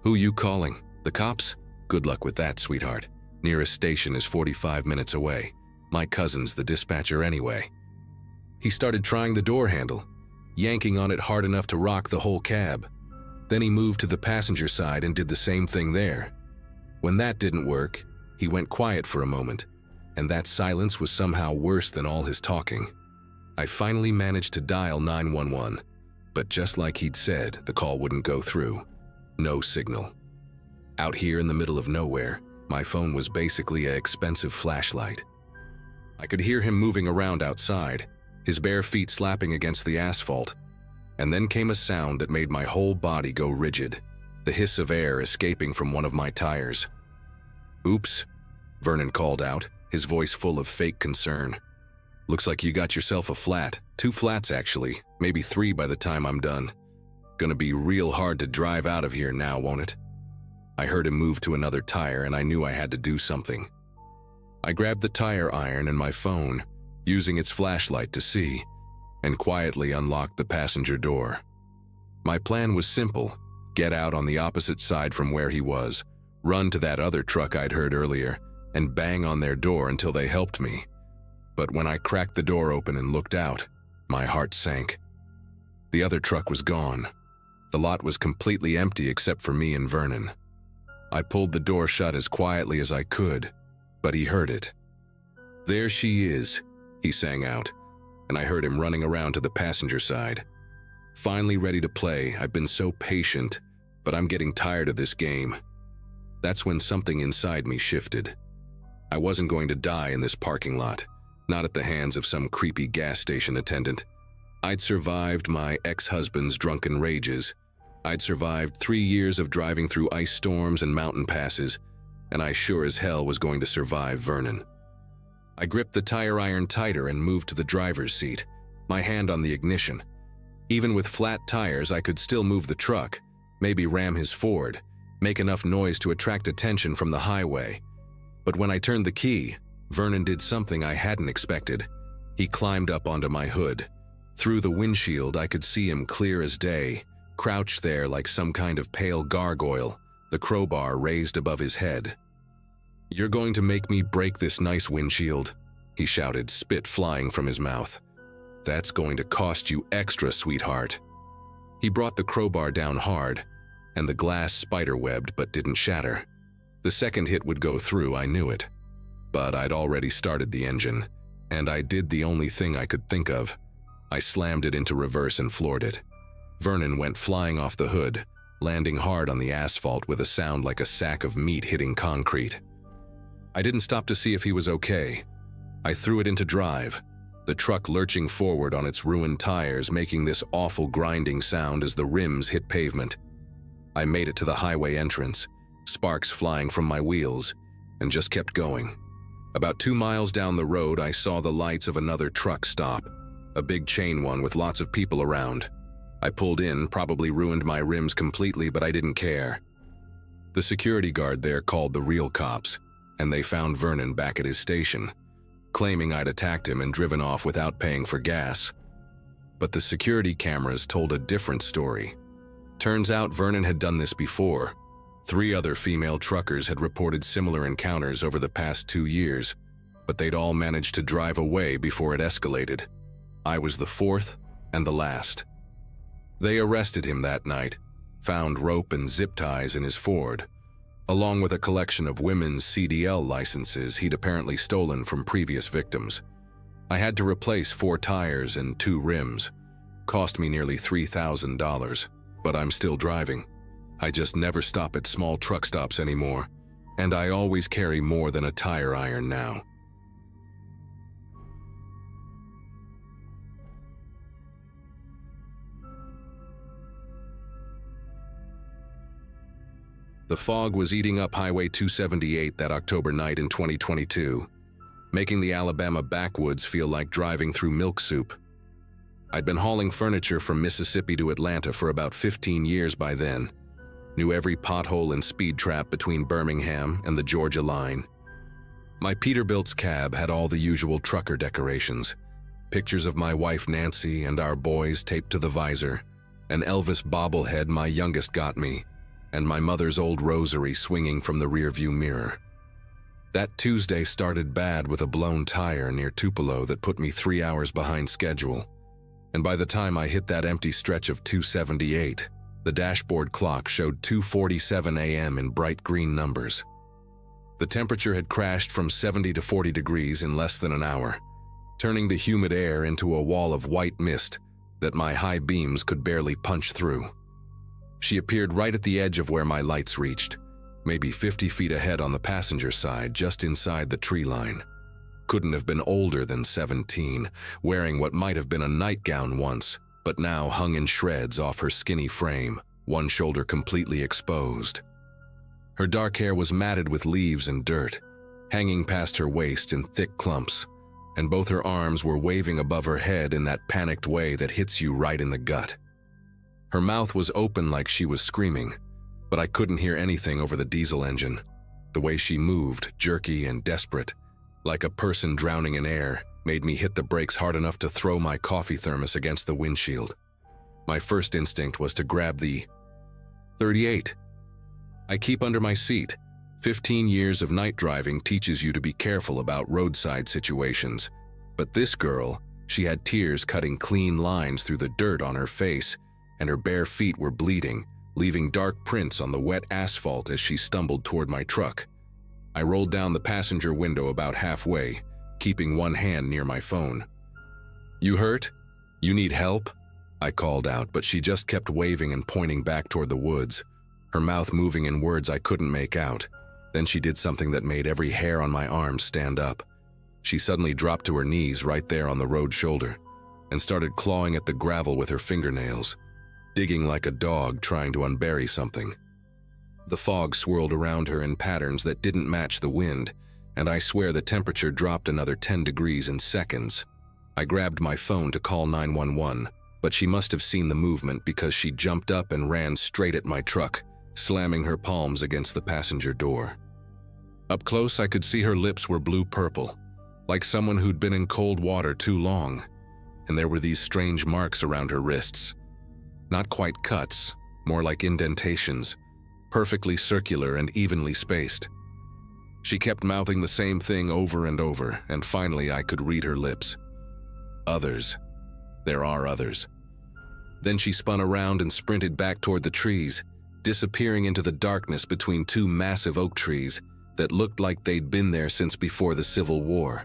Speaker 1: "Who you calling? The cops? Good luck with that, sweetheart. Nearest station is 45 minutes away. My cousin's the dispatcher anyway." He started trying the door handle, yanking on it hard enough to rock the whole cab. Then he moved to the passenger side and did the same thing there. When that didn't work, he went quiet for a moment, and that silence was somehow worse than all his talking. I finally managed to dial 911, but just like he'd said, the call wouldn't go through. No signal. Out here in the middle of nowhere, my phone was basically an expensive flashlight. I could hear him moving around outside, his bare feet slapping against the asphalt, and then came a sound that made my whole body go rigid, the hiss of air escaping from one of my tires. "Oops," Vernon called out, his voice full of fake concern. "Looks like you got yourself a flat. 2 flats actually, maybe 3 by the time I'm done. Gonna be real hard to drive out of here now, won't it?" I heard him move to another tire and I knew I had to do something. I grabbed the tire iron and my phone, using its flashlight to see, and quietly unlocked the passenger door. My plan was simple: get out on the opposite side from where he was, run to that other truck I'd heard earlier, and bang on their door until they helped me. But when I cracked the door open and looked out, my heart sank. The other truck was gone. The lot was completely empty except for me and Vernon. I pulled the door shut as quietly as I could, but he heard it. "There she is," he sang out, and I heard him running around to the passenger side. Finally ready to play. I've been so patient, but I'm getting tired of this game. That's when something inside me shifted. I wasn't going to die in this parking lot, not at the hands of some creepy gas station attendant. I'd survived my ex-husband's drunken rages. I'd survived 3 years of driving through ice storms and mountain passes, and I sure as hell was going to survive Vernon. I gripped the tire iron tighter and moved to the driver's seat, my hand on the ignition. Even with flat tires, I could still move the truck, maybe ram his Ford, make enough noise to attract attention from the highway. But when I turned the key, Vernon did something I hadn't expected. He climbed up onto my hood. Through the windshield, I could see him clear as day, crouched there like some kind of pale gargoyle, the crowbar raised above his head. "You're going to make me break this nice windshield," he shouted, spit flying from his mouth. "That's going to cost you extra, sweetheart." He brought the crowbar down hard, and the glass spiderwebbed but didn't shatter. The second hit would go through, I knew it. But I'd already started the engine, and I did the only thing I could think of. I slammed it into reverse and floored it. Vernon went flying off the hood, landing hard on the asphalt with a sound like a sack of meat hitting concrete. I didn't stop to see if he was okay. I threw it into drive, the truck lurching forward on its ruined tires, making this awful grinding sound as the rims hit pavement. I made it to the highway entrance, sparks flying from my wheels, and just kept going. About 2 miles down the road, I saw the lights of another truck stop, a big chain one with lots of people around. I pulled in, probably ruined my rims completely, but I didn't care. The security guard there called the real cops, and they found Vernon back at his station, claiming I'd attacked him and driven off without paying for gas. But the security cameras told a different story. Turns out Vernon had done this before. 3 other female truckers had reported similar encounters over the past 2 years, but they'd all managed to drive away before it escalated. I was the 4th and the last. They arrested him that night, found rope and zip ties in his Ford, along with a collection of women's CDL licenses he'd apparently stolen from previous victims. I had to replace 4 tires and 2 rims. Cost me nearly $3,000, but I'm still driving. I just never stop at small truck stops anymore, and I always carry more than a tire iron now. The fog was eating up Highway 278 that October night in 2022, making the Alabama backwoods feel like driving through milk soup. I'd been hauling furniture from Mississippi to Atlanta for about 15 years by then, knew every pothole and speed trap between Birmingham and the Georgia line. My Peterbilt's cab had all the usual trucker decorations, pictures of my wife Nancy and our boys taped to the visor, an Elvis bobblehead my youngest got me, and my mother's old rosary swinging from the rearview mirror. That Tuesday started bad with a blown tire near Tupelo that put me 3 hours behind schedule, and by the time I hit that empty stretch of 278, the dashboard clock showed 2:47 a.m. in bright green numbers. The temperature had crashed from 70 to 40 degrees in less than an hour, turning the humid air into a wall of white mist that my high beams could barely punch through. She appeared right at the edge of where my lights reached, maybe 50 feet ahead on the passenger side, just inside the tree line. Couldn't have been older than 17, wearing what might have been a nightgown once, but now hung in shreds off her skinny frame, one shoulder completely exposed. Her dark hair was matted with leaves and dirt, hanging past her waist in thick clumps, and both her arms were waving above her head in that panicked way that hits you right in the gut. Her mouth was open like she was screaming, but I couldn't hear anything over the diesel engine. The way she moved, jerky and desperate, like a person drowning in air, made me hit the brakes hard enough to throw my coffee thermos against the windshield. My first instinct was to grab the .38 I keep under my seat. 15 years of night driving teaches you to be careful about roadside situations. But this girl, she had tears cutting clean lines through the dirt on her face, and her bare feet were bleeding, leaving dark prints on the wet asphalt as she stumbled toward my truck. I rolled down the passenger window about halfway, keeping one hand near my phone. "You hurt? You need help?" I called out, but she just kept waving and pointing back toward the woods, her mouth moving in words I couldn't make out. Then she did something that made every hair on my arm stand up. She suddenly dropped to her knees right there on the road shoulder and started clawing at the gravel with her fingernails, digging like a dog trying to unbury something. The fog swirled around her in patterns that didn't match the wind, and I swear the temperature dropped another 10 degrees in seconds. I grabbed my phone to call 911, but she must have seen the movement because she jumped up and ran straight at my truck, slamming her palms against the passenger door. Up close, I could see her lips were blue-purple, like someone who'd been in cold water too long, and there were these strange marks around her wrists. Not quite cuts, more like indentations, perfectly circular and evenly spaced. She kept mouthing the same thing over and over, and finally I could read her lips. Others. There are others. Then she spun around and sprinted back toward the trees, disappearing into the darkness between two massive oak trees that looked like they'd been there since before the Civil War.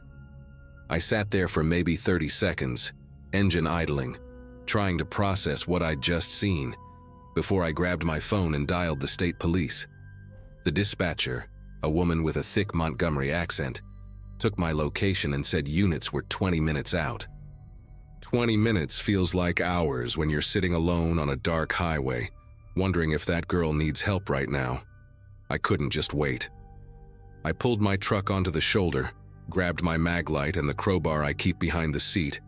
Speaker 1: I sat there for maybe 30 seconds, engine idling, trying to process what I'd just seen, before I grabbed my phone and dialed the state police. The dispatcher, a woman with a thick Montgomery accent, took my location and said units were 20 minutes out. 20 minutes feels like hours when you're sitting alone on a dark highway, wondering if that girl needs help right now. I couldn't just wait. I pulled my truck onto the shoulder, grabbed my mag light and the crowbar I keep behind the seat,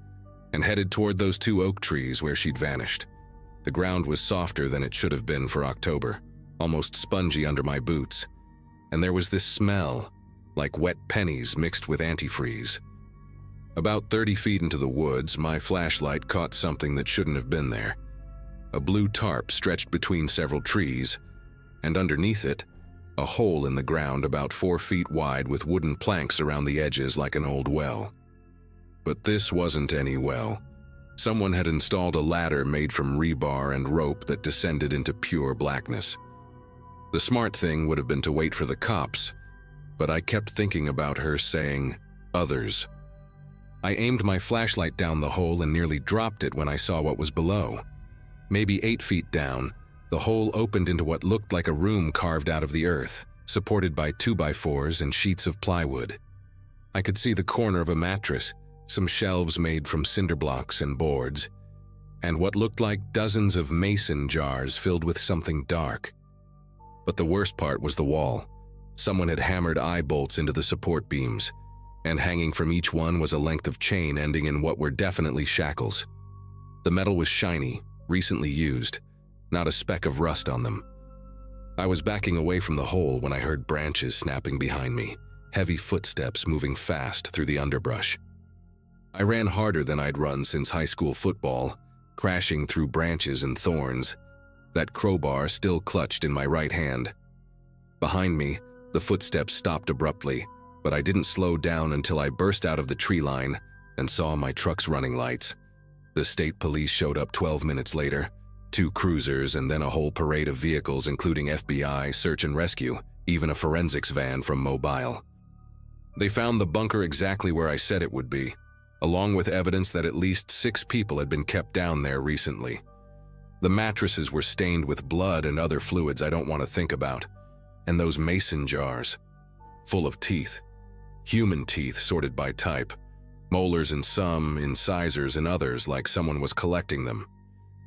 Speaker 1: and headed toward those two oak trees where she'd vanished. The ground was softer than it should have been for October, almost spongy under my boots, and there was this smell, like wet pennies mixed with antifreeze. About 30 feet into the woods, my flashlight caught something that shouldn't have been there. A blue tarp stretched between several trees, and underneath it, a hole in the ground about 4 feet wide with wooden planks around the edges like an old well. But this wasn't any well. Someone had installed a ladder made from rebar and rope that descended into pure blackness. The smart thing would have been to wait for the cops, but I kept thinking about her saying, "Others." I aimed my flashlight down the hole and nearly dropped it when I saw what was below. Maybe 8 feet down, the hole opened into what looked like a room carved out of the earth, supported by 2x4s and sheets of plywood. I could see the corner of a mattress, some shelves made from cinder blocks and boards, and what looked like dozens of mason jars filled with something dark. But the worst part was the wall. Someone had hammered eye bolts into the support beams, and hanging from each one was a length of chain ending in what were definitely shackles. The metal was shiny, recently used, not a speck of rust on them. I was backing away from the hole when I heard branches snapping behind me, heavy footsteps moving fast through the underbrush. I ran harder than I'd run since high school football, crashing through branches and thorns, that crowbar still clutched in my right hand. Behind me, the footsteps stopped abruptly, but I didn't slow down until I burst out of the tree line and saw my truck's running lights. The state police showed up 12 minutes later, 2 cruisers and then a whole parade of vehicles including FBI, search and rescue, even a forensics van from Mobile. They found the bunker exactly where I said it would be, along with evidence that at least 6 people had been kept down there recently. The mattresses were stained with blood and other fluids I don't want to think about, and those mason jars, full of teeth. Human teeth sorted by type, molars in some, incisors in others like someone was collecting them.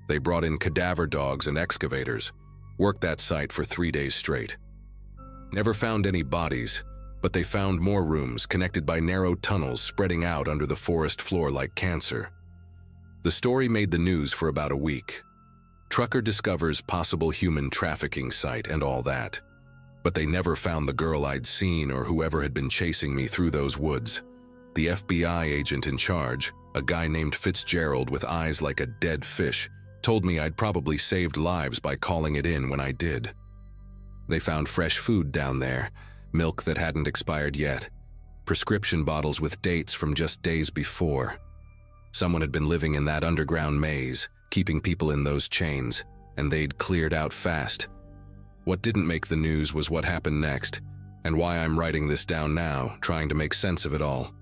Speaker 1: They brought in cadaver dogs and excavators, worked that site for 3 days straight. Never found any bodies, but they found more rooms connected by narrow tunnels spreading out under the forest floor like cancer. The story made the news for about a week. Trucker discovers possible human trafficking site and all that. But they never found the girl I'd seen or whoever had been chasing me through those woods. The FBI agent in charge, a guy named Fitzgerald with eyes like a dead fish, told me I'd probably saved lives by calling it in when I did. They found fresh food down there, milk that hadn't expired yet, prescription bottles with dates from just days before. Someone had been living in that underground maze, keeping people in those chains, and they'd cleared out fast. What didn't make the news was what happened next, and why I'm writing this down now, trying to make sense of it all.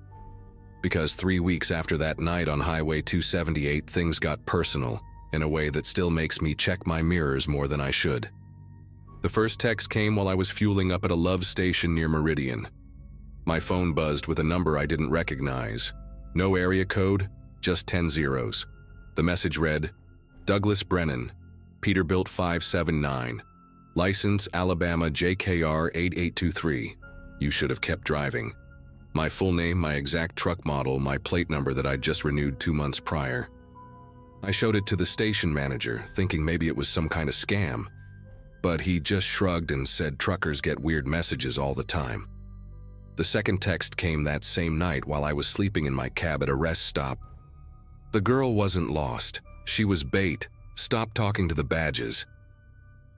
Speaker 1: Because 3 weeks after that night on Highway 278, things got personal, in a way that still makes me check my mirrors more than I should. The first text came while I was fueling up at a love station near Meridian. My phone buzzed with a number I didn't recognize. No area code, just 10 zeros. The message read, "Douglas Brennan, Peterbilt 579. License Alabama JKR 8823. You should have kept driving. My full name, my exact truck model, my plate number that I'd just renewed 2 months prior. I showed it to the station manager, thinking maybe it was some kind of scam, but he just shrugged and said truckers get weird messages all the time. The second text came that same night while I was sleeping in my cab at a rest stop. The girl wasn't lost. She was bait. Stop talking to the badges.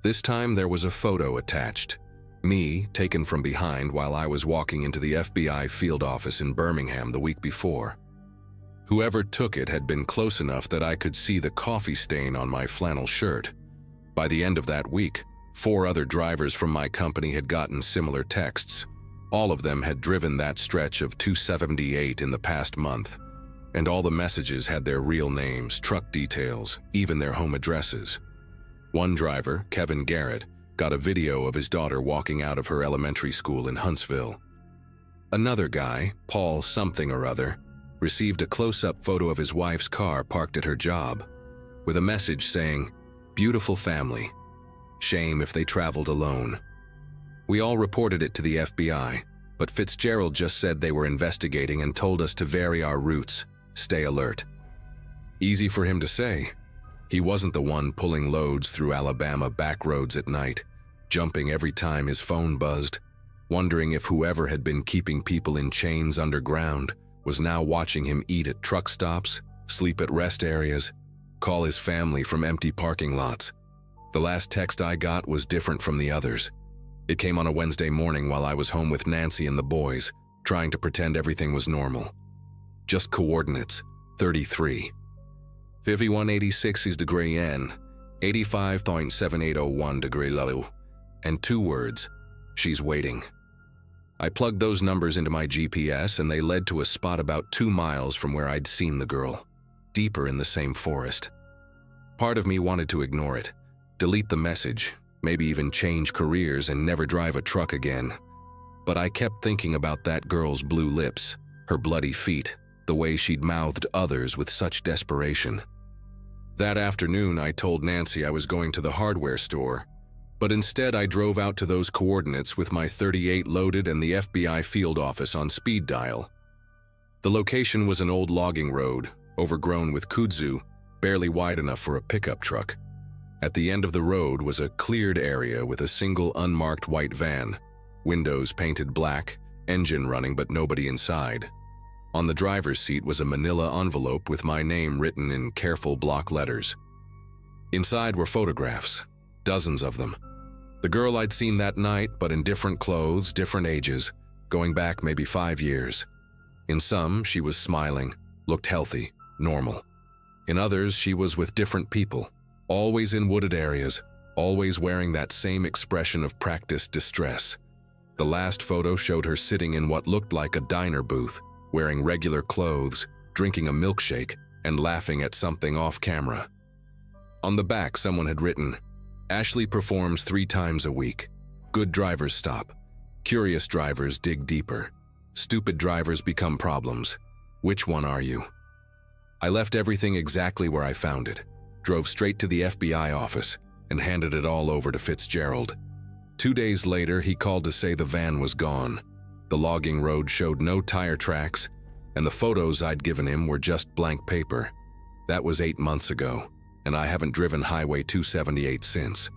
Speaker 1: This time there was a photo attached. Me, taken from behind while I was walking into the FBI field office in Birmingham the week before. Whoever took it had been close enough that I could see the coffee stain on my flannel shirt. By the end of that week, 4 other drivers from my company had gotten similar texts. All of them had driven that stretch of 278 in the past month, and all the messages had their real names, truck details, even their home addresses. One driver, Kevin Garrett, got a video of his daughter walking out of her elementary school in Huntsville. Another guy, Paul something or other, received a close-up photo of his wife's car parked at her job, with a message saying, "Beautiful family. Shame if they traveled alone." We all reported it to the FBI, but Fitzgerald just said they were investigating and told us to vary our routes, stay alert. Easy for him to say. He wasn't the one pulling loads through Alabama back roads at night, jumping every time his phone buzzed, wondering if whoever had been keeping people in chains underground was now watching him eat at truck stops, sleep at rest areas, call his family from empty parking lots. The last text I got was different from the others. It came on a Wednesday morning while I was home with Nancy and the boys, trying to pretend everything was normal. Just coordinates, 33. 5186 degree N, 85.7801 degree Lulu, and 2 words, "She's waiting." I plugged those numbers into my GPS and they led to a spot about 2 miles from where I'd seen the girl, deeper in the same forest. Part of me wanted to ignore it, delete the message, maybe even change careers and never drive a truck again. But I kept thinking about that girl's blue lips, her bloody feet, the way she'd mouthed others with such desperation. That afternoon, I told Nancy I was going to the hardware store, but instead I drove out to those coordinates with my .38 loaded and the FBI field office on speed dial. The location was an old logging road, overgrown with kudzu, barely wide enough for a pickup truck. At the end of the road was a cleared area with a single unmarked white van, windows painted black, engine running but nobody inside. On the driver's seat was a manila envelope with my name written in careful block letters. Inside were photographs, dozens of them. The girl I'd seen that night, but in different clothes, different ages, going back maybe 5 years. In some, she was smiling, looked healthy, normal. In others, she was with different people, always in wooded areas, always wearing that same expression of practiced distress. The last photo showed her sitting in what looked like a diner booth, wearing regular clothes, drinking a milkshake, and laughing at something off camera. On the back, someone had written, "Ashley performs 3 times a week. Good drivers stop. Curious drivers dig deeper. Stupid drivers become problems. Which one are you?" I left everything exactly where I found it, drove straight to the FBI office, and handed it all over to Fitzgerald. 2 days later, he called to say the van was gone. The logging road showed no tire tracks, and the photos I'd given him were just blank paper. That was 8 months ago, and I haven't driven Highway 278 since.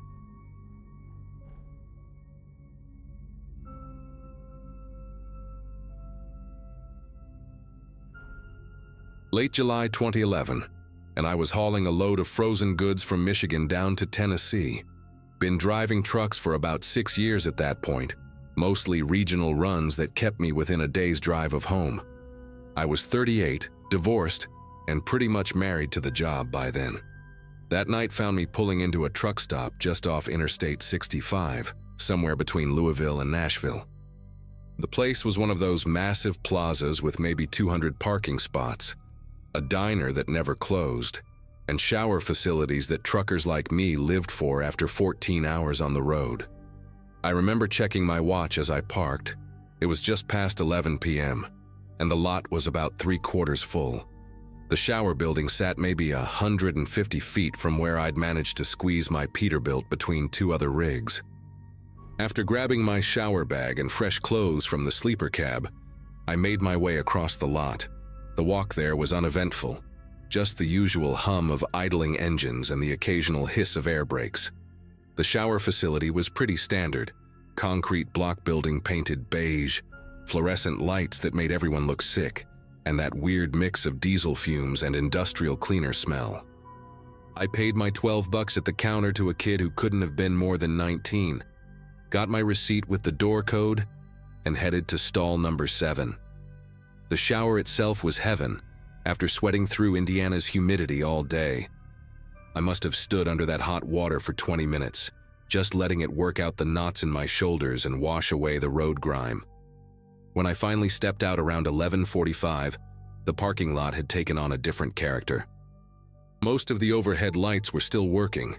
Speaker 1: Late July 2011, and I was hauling a load of frozen goods from Michigan down to Tennessee. Been driving trucks for about 6 years at that point, mostly regional runs that kept me within a day's drive of home. I was 38, divorced, and pretty much married to the job by then. That night found me pulling into a truck stop just off Interstate 65, somewhere between Louisville and Nashville. The place was one of those massive plazas with maybe 200 parking spots, a diner that never closed, and shower facilities that truckers like me lived for after 14 hours on the road. I remember checking my watch as I parked. It was just past 11 p.m., and the lot was about 3/4 full. The shower building sat maybe 150 feet from where I'd managed to squeeze my Peterbilt between 2 other rigs. After grabbing my shower bag and fresh clothes from the sleeper cab, I made my way across the lot. The walk there was uneventful, just the usual hum of idling engines and the occasional hiss of air brakes. The shower facility was pretty standard, concrete block building painted beige, fluorescent lights that made everyone look sick, and that weird mix of diesel fumes and industrial cleaner smell. I paid my $12 at the counter to a kid who couldn't have been more than 19, got my receipt with the door code, and headed to stall number 7. The shower itself was heaven, after sweating through Indiana's humidity all day. I must have stood under that hot water for 20 minutes, just letting it work out the knots in my shoulders and wash away the road grime. When I finally stepped out around 11:45, the parking lot had taken on a different character. Most of the overhead lights were still working,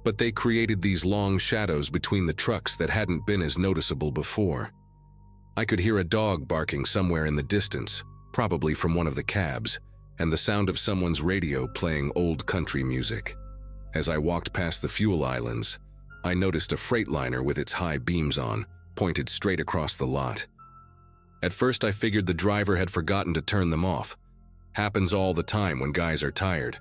Speaker 1: but they created these long shadows between the trucks that hadn't been as noticeable before. I could hear a dog barking somewhere in the distance, probably from one of the cabs, and the sound of someone's radio playing old country music. As I walked past the fuel islands, I noticed a Freightliner with its high beams on, pointed straight across the lot. At first I figured the driver had forgotten to turn them off. Happens all the time when guys are tired.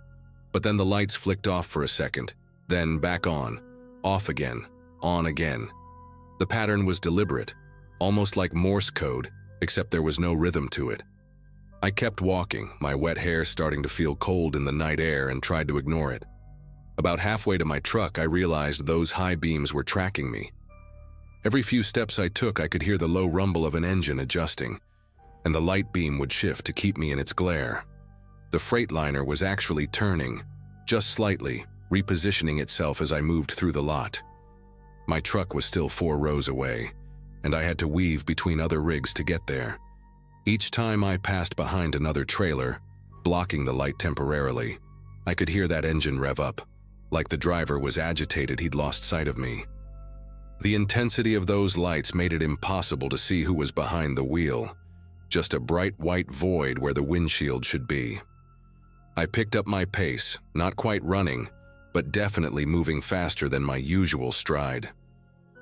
Speaker 1: But then the lights flicked off for a second, then back on, off again, on again. The pattern was deliberate, almost like Morse code, except there was no rhythm to it. I kept walking, my wet hair starting to feel cold in the night air, and tried to ignore it. About halfway to my truck, I realized those high beams were tracking me. Every few steps I took, I could hear the low rumble of an engine adjusting, and the light beam would shift to keep me in its glare. The Freightliner was actually turning, just slightly, repositioning itself as I moved through the lot. My truck was still 4 rows away, and I had to weave between other rigs to get there. Each time I passed behind another trailer, blocking the light temporarily, I could hear that engine rev up, like the driver was agitated he'd lost sight of me. The intensity of those lights made it impossible to see who was behind the wheel, just a bright white void where the windshield should be. I picked up my pace, not quite running, but definitely moving faster than my usual stride.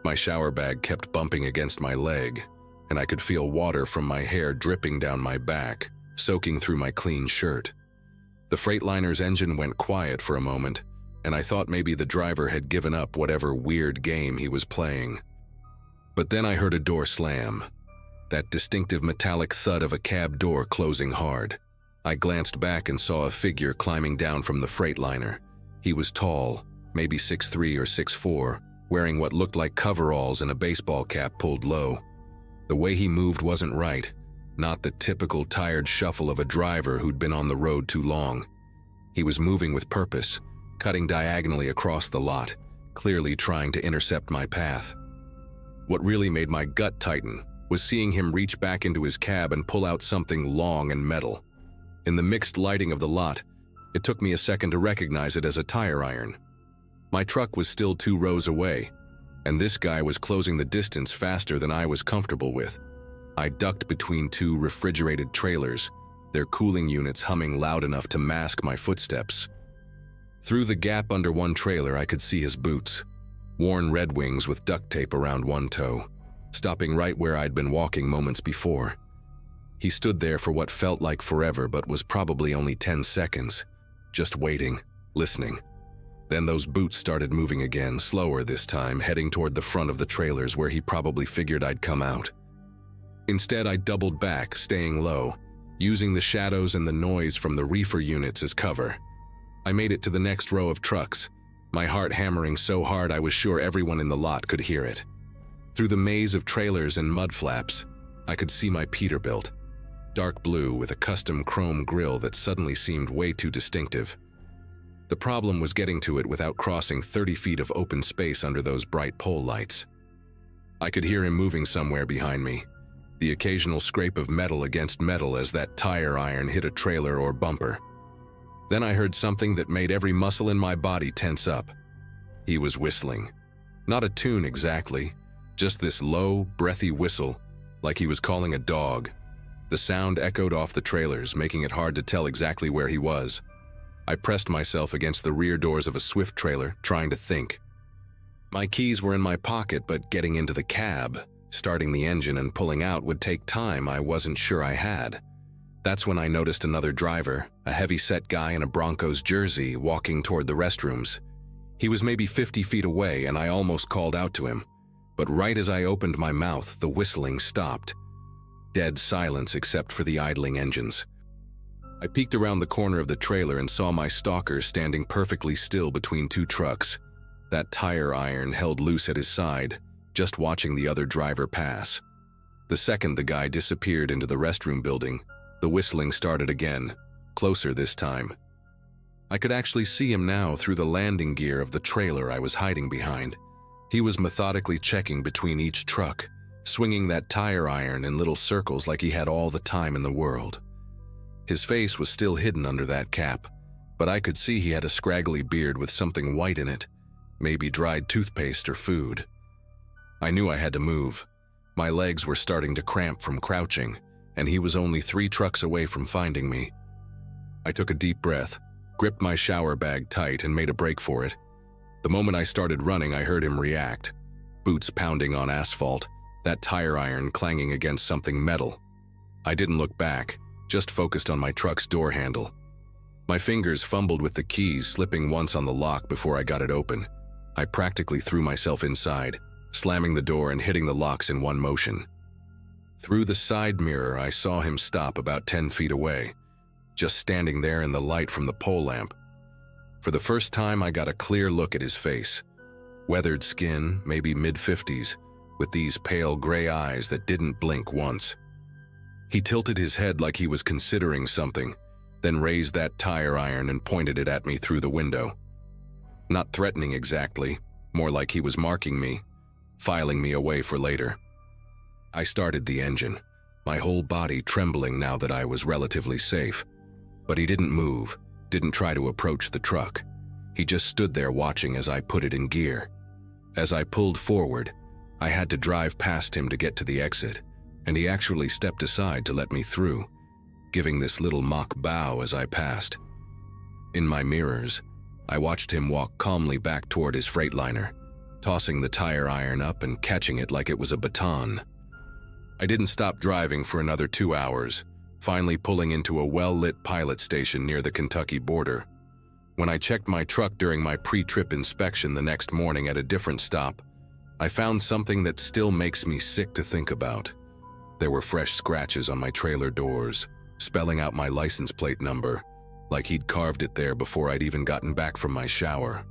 Speaker 1: My shower bag kept bumping against my leg, and I could feel water from my hair dripping down my back, soaking through my clean shirt. The Freightliner's engine went quiet for a moment, and I thought maybe the driver had given up whatever weird game he was playing. But then I heard a door slam, that distinctive metallic thud of a cab door closing hard. I glanced back and saw a figure climbing down from the Freightliner. He was tall, maybe 6'3" or 6'4", wearing what looked like coveralls and a baseball cap pulled low. The way he moved wasn't right, not the typical tired shuffle of a driver who'd been on the road too long. He was moving with purpose, cutting diagonally across the lot, clearly trying to intercept my path. What really made my gut tighten was seeing him reach back into his cab and pull out something long and metal. In the mixed lighting of the lot, it took me a second to recognize it as a tire iron. My truck was still 2 rows away, and this guy was closing the distance faster than I was comfortable with. I ducked between 2 refrigerated trailers, their cooling units humming loud enough to mask my footsteps. Through the gap under one trailer, I could see his boots, worn Red Wings with duct tape around one toe, stopping right where I'd been walking moments before. He stood there for what felt like forever, but was probably only 10 seconds, just waiting, listening. Then those boots started moving again, slower this time, heading toward the front of the trailers where he probably figured I'd come out. Instead, I doubled back, staying low, using the shadows and the noise from the reefer units as cover. I made it to the next row of trucks, my heart hammering so hard I was sure everyone in the lot could hear it. Through the maze of trailers and mud flaps, I could see my Peterbilt, dark blue with a custom chrome grille that suddenly seemed way too distinctive. The problem was getting to it without crossing 30 feet of open space under those bright pole lights. I could hear him moving somewhere behind me, the occasional scrape of metal against metal as that tire iron hit a trailer or bumper. Then I heard something that made every muscle in my body tense up. He was whistling. Not a tune exactly, just this low, breathy whistle, like he was calling a dog. The sound echoed off the trailers, making it hard to tell exactly where he was. I pressed myself against the rear doors of a Swift trailer, trying to think. My keys were in my pocket, but getting into the cab, starting the engine and pulling out would take time I wasn't sure I had. That's when I noticed another driver, a heavy-set guy in a Broncos jersey, walking toward the restrooms. He was maybe 50 feet away, and I almost called out to him. But right as I opened my mouth, the whistling stopped. Dead silence except for the idling engines. I peeked around the corner of the trailer and saw my stalker standing perfectly still between two trucks, that tire iron held loose at his side, just watching the other driver pass. The second the guy disappeared into the restroom building, the whistling started again, closer this time. I could actually see him now through the landing gear of the trailer I was hiding behind. He was methodically checking between each truck, swinging that tire iron in little circles like he had all the time in the world. His face was still hidden under that cap, but I could see he had a scraggly beard with something white in it, maybe dried toothpaste or food. I knew I had to move. My legs were starting to cramp from crouching, and he was only 3 trucks away from finding me. I took a deep breath, gripped my shower bag tight, and made a break for it. The moment I started running, I heard him react. Boots pounding on asphalt, that tire iron clanging against something metal. I didn't look back, just focused on my truck's door handle. My fingers fumbled with the keys, slipping once on the lock before I got it open. I practically threw myself inside, slamming the door and hitting the locks in one motion. Through the side mirror, I saw him stop about 10 feet away, just standing there in the light from the pole lamp. For the first time, I got a clear look at his face. Weathered skin, maybe mid-50s, with these pale gray eyes that didn't blink once. He tilted his head like he was considering something, then raised that tire iron and pointed it at me through the window. Not threatening exactly, more like he was marking me, filing me away for later. I started the engine, my whole body trembling now that I was relatively safe. But he didn't move, didn't try to approach the truck. He just stood there watching as I put it in gear. As I pulled forward, I had to drive past him to get to the exit, and he actually stepped aside to let me through, giving this little mock bow as I passed. In my mirrors, I watched him walk calmly back toward his Freightliner, tossing the tire iron up and catching it like it was a baton. I didn't stop driving for another 2 hours, finally pulling into a well-lit pilot station near the Kentucky border. When I checked my truck during my pre-trip inspection the next morning at a different stop, I found something that still makes me sick to think about. There were fresh scratches on my trailer doors, spelling out my license plate number, like he'd carved it there before I'd even gotten back from my shower.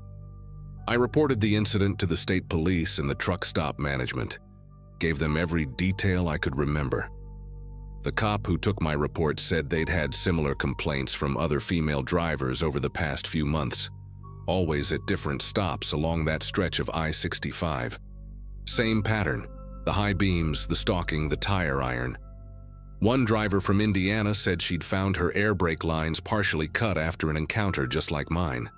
Speaker 1: I reported the incident to the state police and the truck stop management, gave them every detail I could remember. The cop who took my report said they'd had similar complaints from other female drivers over the past few months, always at different stops along that stretch of I-65. Same pattern, the high beams, the stalking, the tire iron. One driver from Indiana said she'd found her air brake lines partially cut after an encounter just like mine.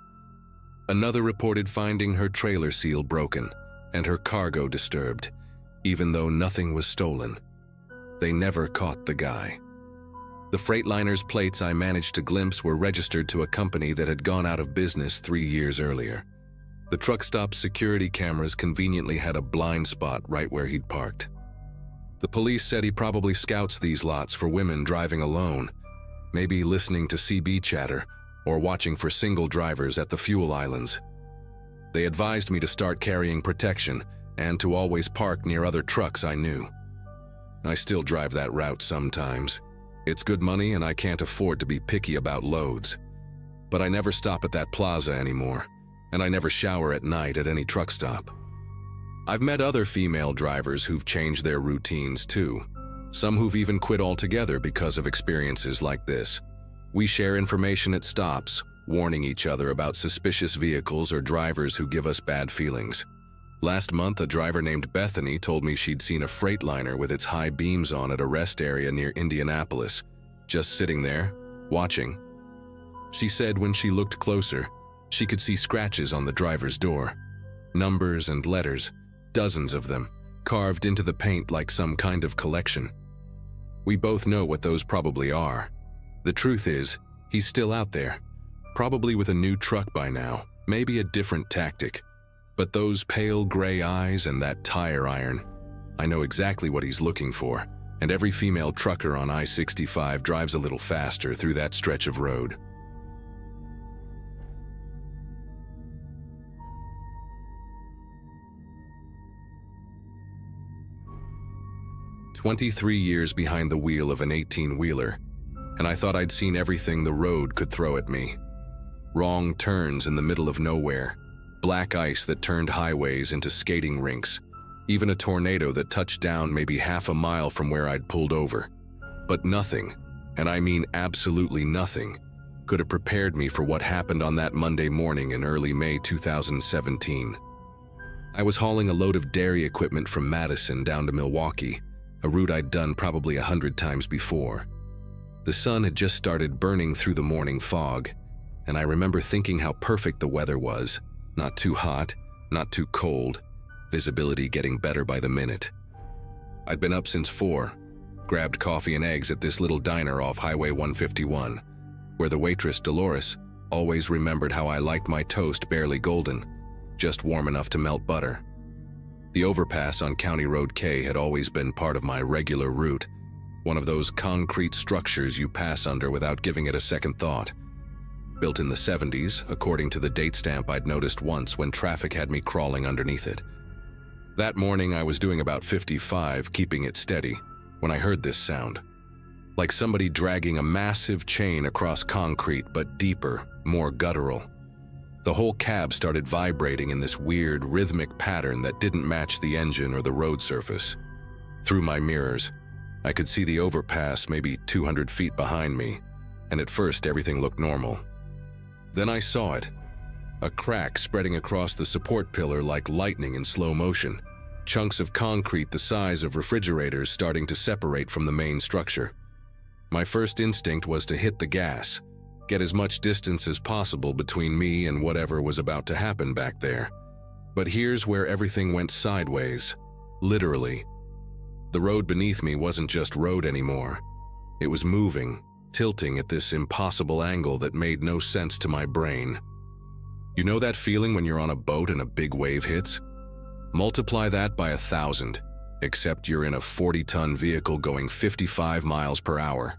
Speaker 1: Another reported finding her trailer seal broken and her cargo disturbed, even though nothing was stolen. They never caught the guy. The Freightliner's plates I managed to glimpse were registered to a company that had gone out of business 3 years earlier. The truck stop's security cameras conveniently had a blind spot right where he'd parked. The police said he probably scouts these lots for women driving alone, maybe listening to CB chatter or watching for single drivers at the fuel islands. They advised me to start carrying protection and to always park near other trucks I knew. I still drive that route sometimes. It's good money and I can't afford to be picky about loads. But I never stop at that plaza anymore, and I never shower at night at any truck stop. I've met other female drivers who've changed their routines too, some who've even quit altogether because of experiences like this. We share information at stops, warning each other about suspicious vehicles or drivers who give us bad feelings. Last month, a driver named Bethany told me she'd seen a Freightliner with its high beams on at a rest area near Indianapolis, just sitting there, watching. She said when she looked closer, she could see scratches on the driver's door. Numbers and letters, dozens of them, carved into the paint like some kind of collection. We both know what those probably are. The truth is, he's still out there, probably with a new truck by now, maybe a different tactic. But those pale gray eyes and that tire iron, I know exactly what he's looking for, and every female trucker on I-65 drives a little faster through that stretch of road. "23 years behind the wheel of an 18-wheeler, and I thought I'd seen everything the road could throw at me. Wrong turns in the middle of nowhere, black ice that turned highways into skating rinks, even a tornado that touched down maybe half a mile from where I'd pulled over. But nothing, and I mean absolutely nothing, could have prepared me for what happened on that Monday morning in early May 2017. I was hauling a load of dairy equipment from Madison down to Milwaukee, a route I'd done probably 100 times before. The sun had just started burning through the morning fog, and I remember thinking how perfect the weather was. Not too hot, not too cold, visibility getting better by the minute. I'd been up since 4, grabbed coffee and eggs at this little diner off Highway 151, where the waitress, Dolores, always remembered how I liked my toast barely golden, just warm enough to melt butter. The overpass on County Road K had always been part of my regular route, one of those concrete structures you pass under without giving it a second thought. Built in the 70s, according to the date stamp I'd noticed once when traffic had me crawling underneath it. That morning I was doing about 55, keeping it steady, when I heard this sound. Like somebody dragging a massive chain across concrete, but deeper, more guttural. The whole cab started vibrating in this weird, rhythmic pattern that didn't match the engine or the road surface. Through my mirrors, I could see the overpass maybe 200 feet behind me, and at first everything looked normal. Then I saw it, a crack spreading across the support pillar like lightning in slow motion, chunks of concrete the size of refrigerators starting to separate from the main structure. My first instinct was to hit the gas, get as much distance as possible between me and whatever was about to happen back there. But here's where everything went sideways, literally. The road beneath me wasn't just road anymore. It was moving, tilting at this impossible angle that made no sense to my brain. You know that feeling when you're on a boat and a big wave hits? Multiply that by 1,000, except you're in a 40-ton vehicle going 55 miles per hour.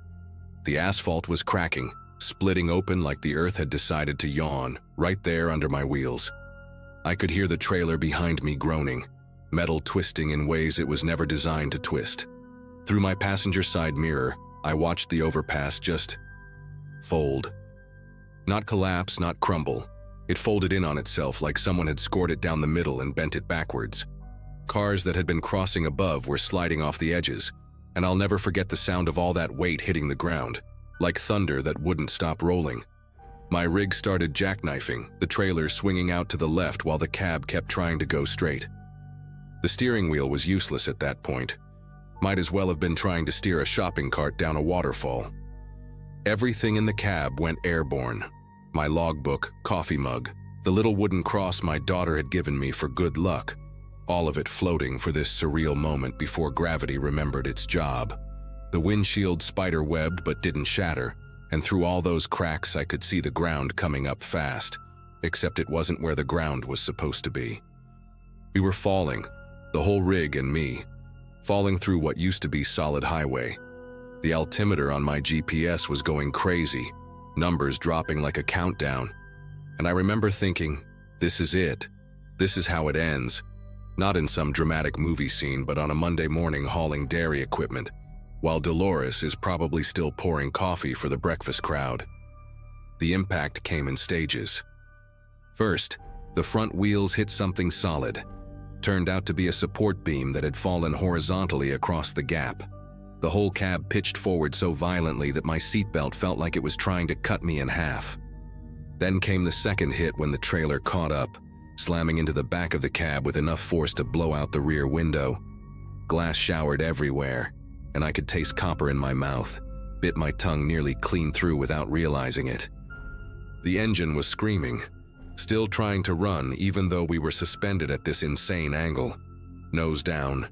Speaker 1: The asphalt was cracking, splitting open like the earth had decided to yawn, right there under my wheels. I could hear the trailer behind me groaning, metal twisting in ways it was never designed to twist. Through my passenger side mirror, I watched the overpass just fold. Not collapse, not crumble. It folded in on itself like someone had scored it down the middle and bent it backwards. Cars that had been crossing above were sliding off the edges, and I'll never forget the sound of all that weight hitting the ground, like thunder that wouldn't stop rolling. My rig started jackknifing, the trailer swinging out to the left while the cab kept trying to go straight. The steering wheel was useless at that point. Might as well have been trying to steer a shopping cart down a waterfall. Everything in the cab went airborne. My logbook, coffee mug, the little wooden cross my daughter had given me for good luck, all of it floating for this surreal moment before gravity remembered its job. The windshield spider-webbed but didn't shatter, and through all those cracks I could see the ground coming up fast, except it wasn't where the ground was supposed to be. We were falling, the whole rig and me, falling through what used to be solid highway. The altimeter on my GPS was going crazy, numbers dropping like a countdown, and I remember thinking, this is it. This is how it ends. Not in some dramatic movie scene, but on a Monday morning hauling dairy equipment, while Dolores is probably still pouring coffee for the breakfast crowd. The impact came in stages. First, the front wheels hit something solid. Turned out to be a support beam that had fallen horizontally across the gap. The whole cab pitched forward so violently that my seatbelt felt like it was trying to cut me in half. Then came the second hit when the trailer caught up, slamming into the back of the cab with enough force to blow out the rear window. Glass showered everywhere, and I could taste copper in my mouth, bit my tongue nearly clean through without realizing it. The engine was screaming, still trying to run even though we were suspended at this insane angle, nose down,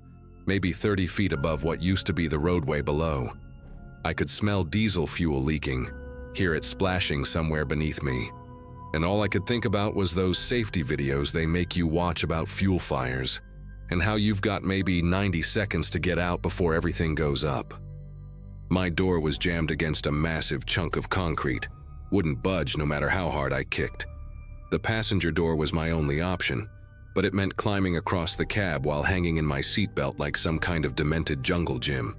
Speaker 1: maybe 30 feet above what used to be the roadway below. I could smell diesel fuel leaking, hear it splashing somewhere beneath me. and all I could think about was those safety videos they make you watch about fuel fires, and how you've got maybe 90 seconds to get out before everything goes up. My door was jammed against a massive chunk of concrete, wouldn't budge no matter how hard I kicked. The passenger door was my only option, but it meant climbing across the cab while hanging in my seatbelt like some kind of demented jungle gym.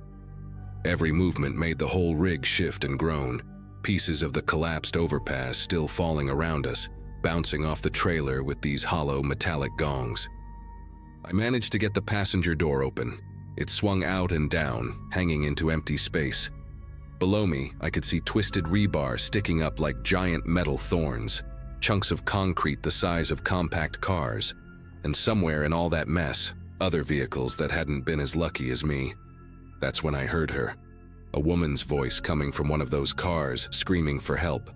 Speaker 1: Every movement made the whole rig shift and groan, pieces of the collapsed overpass still falling around us, bouncing off the trailer with these hollow metallic gongs. I managed to get the passenger door open. It swung out and down, hanging into empty space. Below me, I could see twisted rebar sticking up like giant metal thorns, chunks of concrete the size of compact cars, and somewhere in all that mess, other vehicles that hadn't been as lucky as me. That's when I heard her. A woman's voice coming from one of those cars, screaming for help.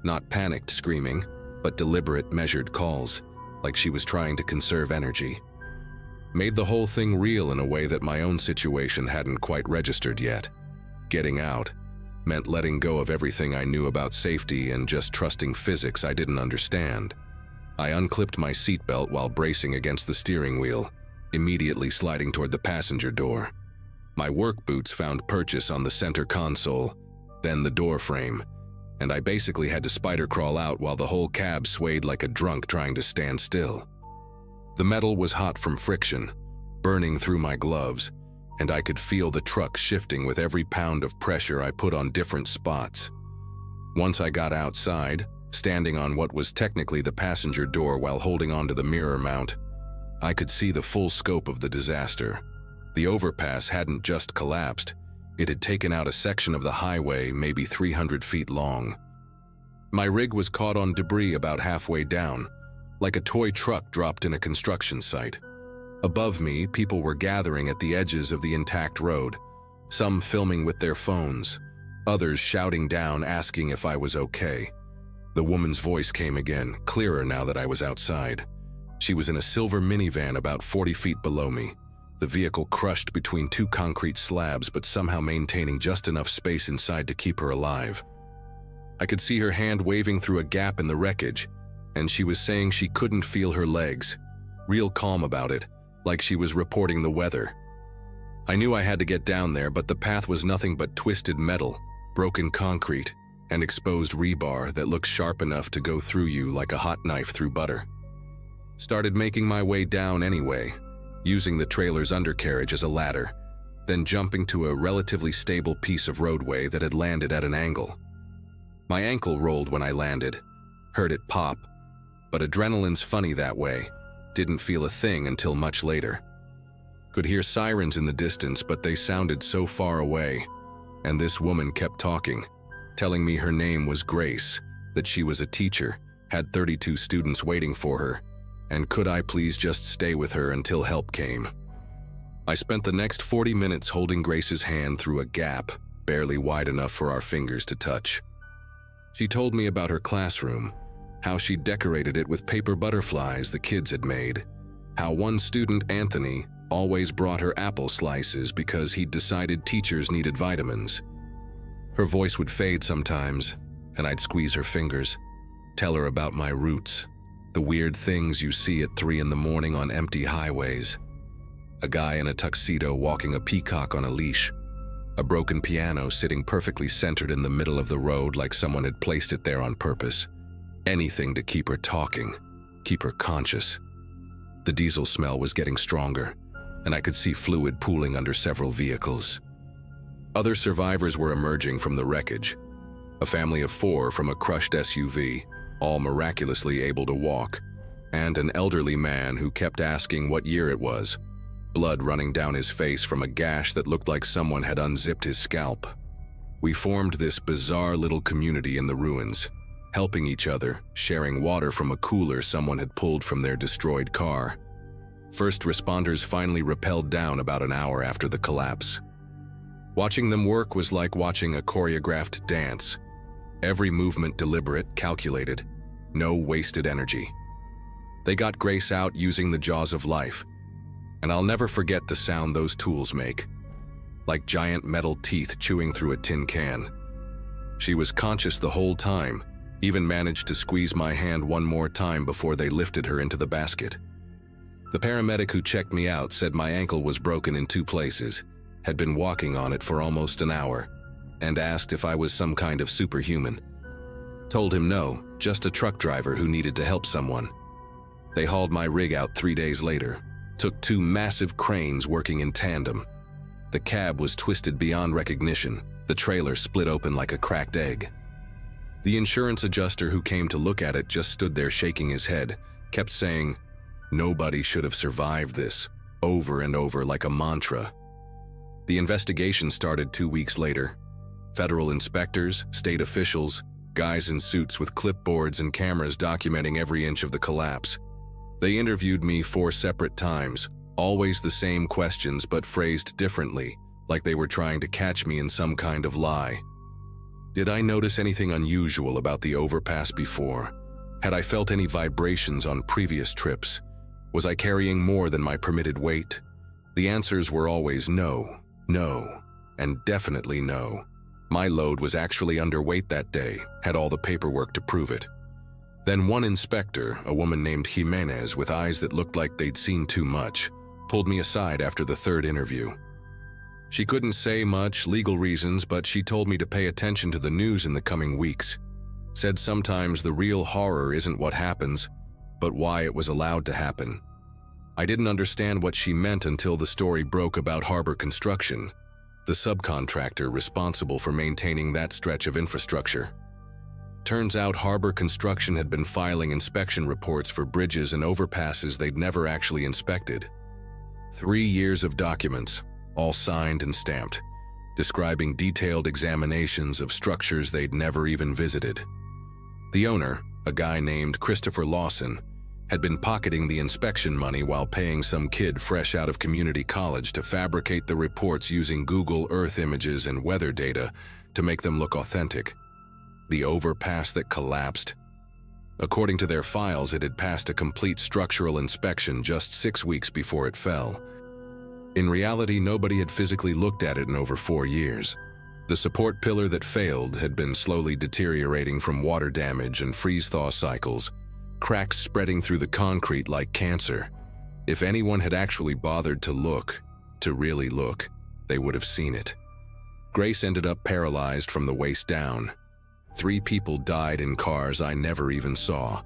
Speaker 1: Not panicked screaming, but deliberate, measured calls, like she was trying to conserve energy. Made the whole thing real in a way that my own situation hadn't quite registered yet. Getting out meant letting go of everything I knew about safety and just trusting physics I didn't understand. I unclipped my seatbelt while bracing against the steering wheel, immediately sliding toward the passenger door. My work boots found purchase on the center console, then the door frame, and I basically had to spider crawl out while the whole cab swayed like a drunk trying to stand still. The metal was hot from friction, burning through my gloves, and I could feel the truck shifting with every pound of pressure I put on different spots. Once I got outside, standing on what was technically the passenger door while holding onto the mirror mount, I could see the full scope of the disaster. The overpass hadn't just collapsed, it had taken out a section of the highway maybe 300 feet long. My rig was caught on debris about halfway down, like a toy truck dropped in a construction site. Above me, people were gathering at the edges of the intact road, some filming with their phones, others shouting down asking if I was okay. The woman's voice came again, clearer now that I was outside. She was in a silver minivan about 40 feet below me, the vehicle crushed between two concrete slabs but somehow maintaining just enough space inside to keep her alive. I could see her hand waving through a gap in the wreckage, and she was saying she couldn't feel her legs, real calm about it, like she was reporting the weather. I knew I had to get down there, but the path was nothing but twisted metal, broken concrete, and exposed rebar that looked sharp enough to go through you like a hot knife through butter. Started making my way down anyway, using the trailer's undercarriage as a ladder, then jumping to a relatively stable piece of roadway that had landed at an angle. My ankle rolled when I landed, heard it pop, but adrenaline's funny that way. Didn't feel a thing until much later. Could hear sirens in the distance, but they sounded so far away, and this woman kept talking, telling me her name was Grace, that she was a teacher, had 32 students waiting for her, and could I please just stay with her until help came. I spent the next 40 minutes holding Grace's hand through a gap, barely wide enough for our fingers to touch. She told me about her classroom, how she decorated it with paper butterflies the kids had made, how one student, Anthony, always brought her apple slices because he'd decided teachers needed vitamins. Her voice would fade sometimes, and I'd squeeze her fingers, tell her about my roots, the weird things you see at 3 in the morning on empty highways. A guy in a tuxedo walking a peacock on a leash, a broken piano sitting perfectly centered in the middle of the road like someone had placed it there on purpose. Anything to keep her talking, keep her conscious. The diesel smell was getting stronger, and I could see fluid pooling under several vehicles. Other survivors were emerging from the wreckage. A family of 4 from a crushed SUV, all miraculously able to walk, and an elderly man who kept asking what year it was, blood running down his face from a gash that looked like someone had unzipped his scalp. We formed this bizarre little community in the ruins, helping each other, sharing water from a cooler someone had pulled from their destroyed car. First responders finally rappelled down about an hour after the collapse. Watching them work was like watching a choreographed dance. Every movement deliberate, calculated, no wasted energy. They got Grace out using the jaws of life, and I'll never forget the sound those tools make, like giant metal teeth chewing through a tin can. She was conscious the whole time, Even managed to squeeze my hand one more time before they lifted her into the basket. The paramedic who checked me out said my ankle was broken in 2 places, had been walking on it for almost an hour, and asked if I was some kind of superhuman. Told him no, just a truck driver who needed to help someone. They hauled my rig out 3 days later, took 2 massive cranes working in tandem. The cab was twisted beyond recognition, the trailer split open like a cracked egg. The insurance adjuster who came to look at it just stood there shaking his head, kept saying, "Nobody should have survived this," over and over like a mantra. The investigation started 2 weeks later. Federal inspectors, state officials, guys in suits with clipboards and cameras documenting every inch of the collapse. They interviewed me 4 separate times, always the same questions but phrased differently, like they were trying to catch me in some kind of lie. Did I notice anything unusual about the overpass before? Had I felt any vibrations on previous trips? Was I carrying more than my permitted weight? The answers were always no, no, and definitely no. My load was actually underweight that day, had all the paperwork to prove it. Then one inspector, a woman named Jimenez with eyes that looked like they'd seen too much, pulled me aside after the 3rd interview. She couldn't say much, legal reasons, but she told me to pay attention to the news in the coming weeks. Said sometimes the real horror isn't what happens, but why it was allowed to happen. I didn't understand what she meant until the story broke about Harbor Construction, the subcontractor responsible for maintaining that stretch of infrastructure. Turns out Harbor Construction had been filing inspection reports for bridges and overpasses they'd never actually inspected. 3 years of documents, all signed and stamped, describing detailed examinations of structures they'd never even visited. The owner, a guy named Christopher Lawson, had been pocketing the inspection money while paying some kid fresh out of community college to fabricate the reports using Google Earth images and weather data to make them look authentic. The overpass that collapsed. According to their files, it had passed a complete structural inspection just 6 weeks before it fell. In reality, nobody had physically looked at it in over 4 years. The support pillar that failed had been slowly deteriorating from water damage and freeze-thaw cycles, cracks spreading through the concrete like cancer. If anyone had actually bothered to look, to really look, they would have seen it. Grace ended up paralyzed from the waist down. 3 people died in cars I never even saw,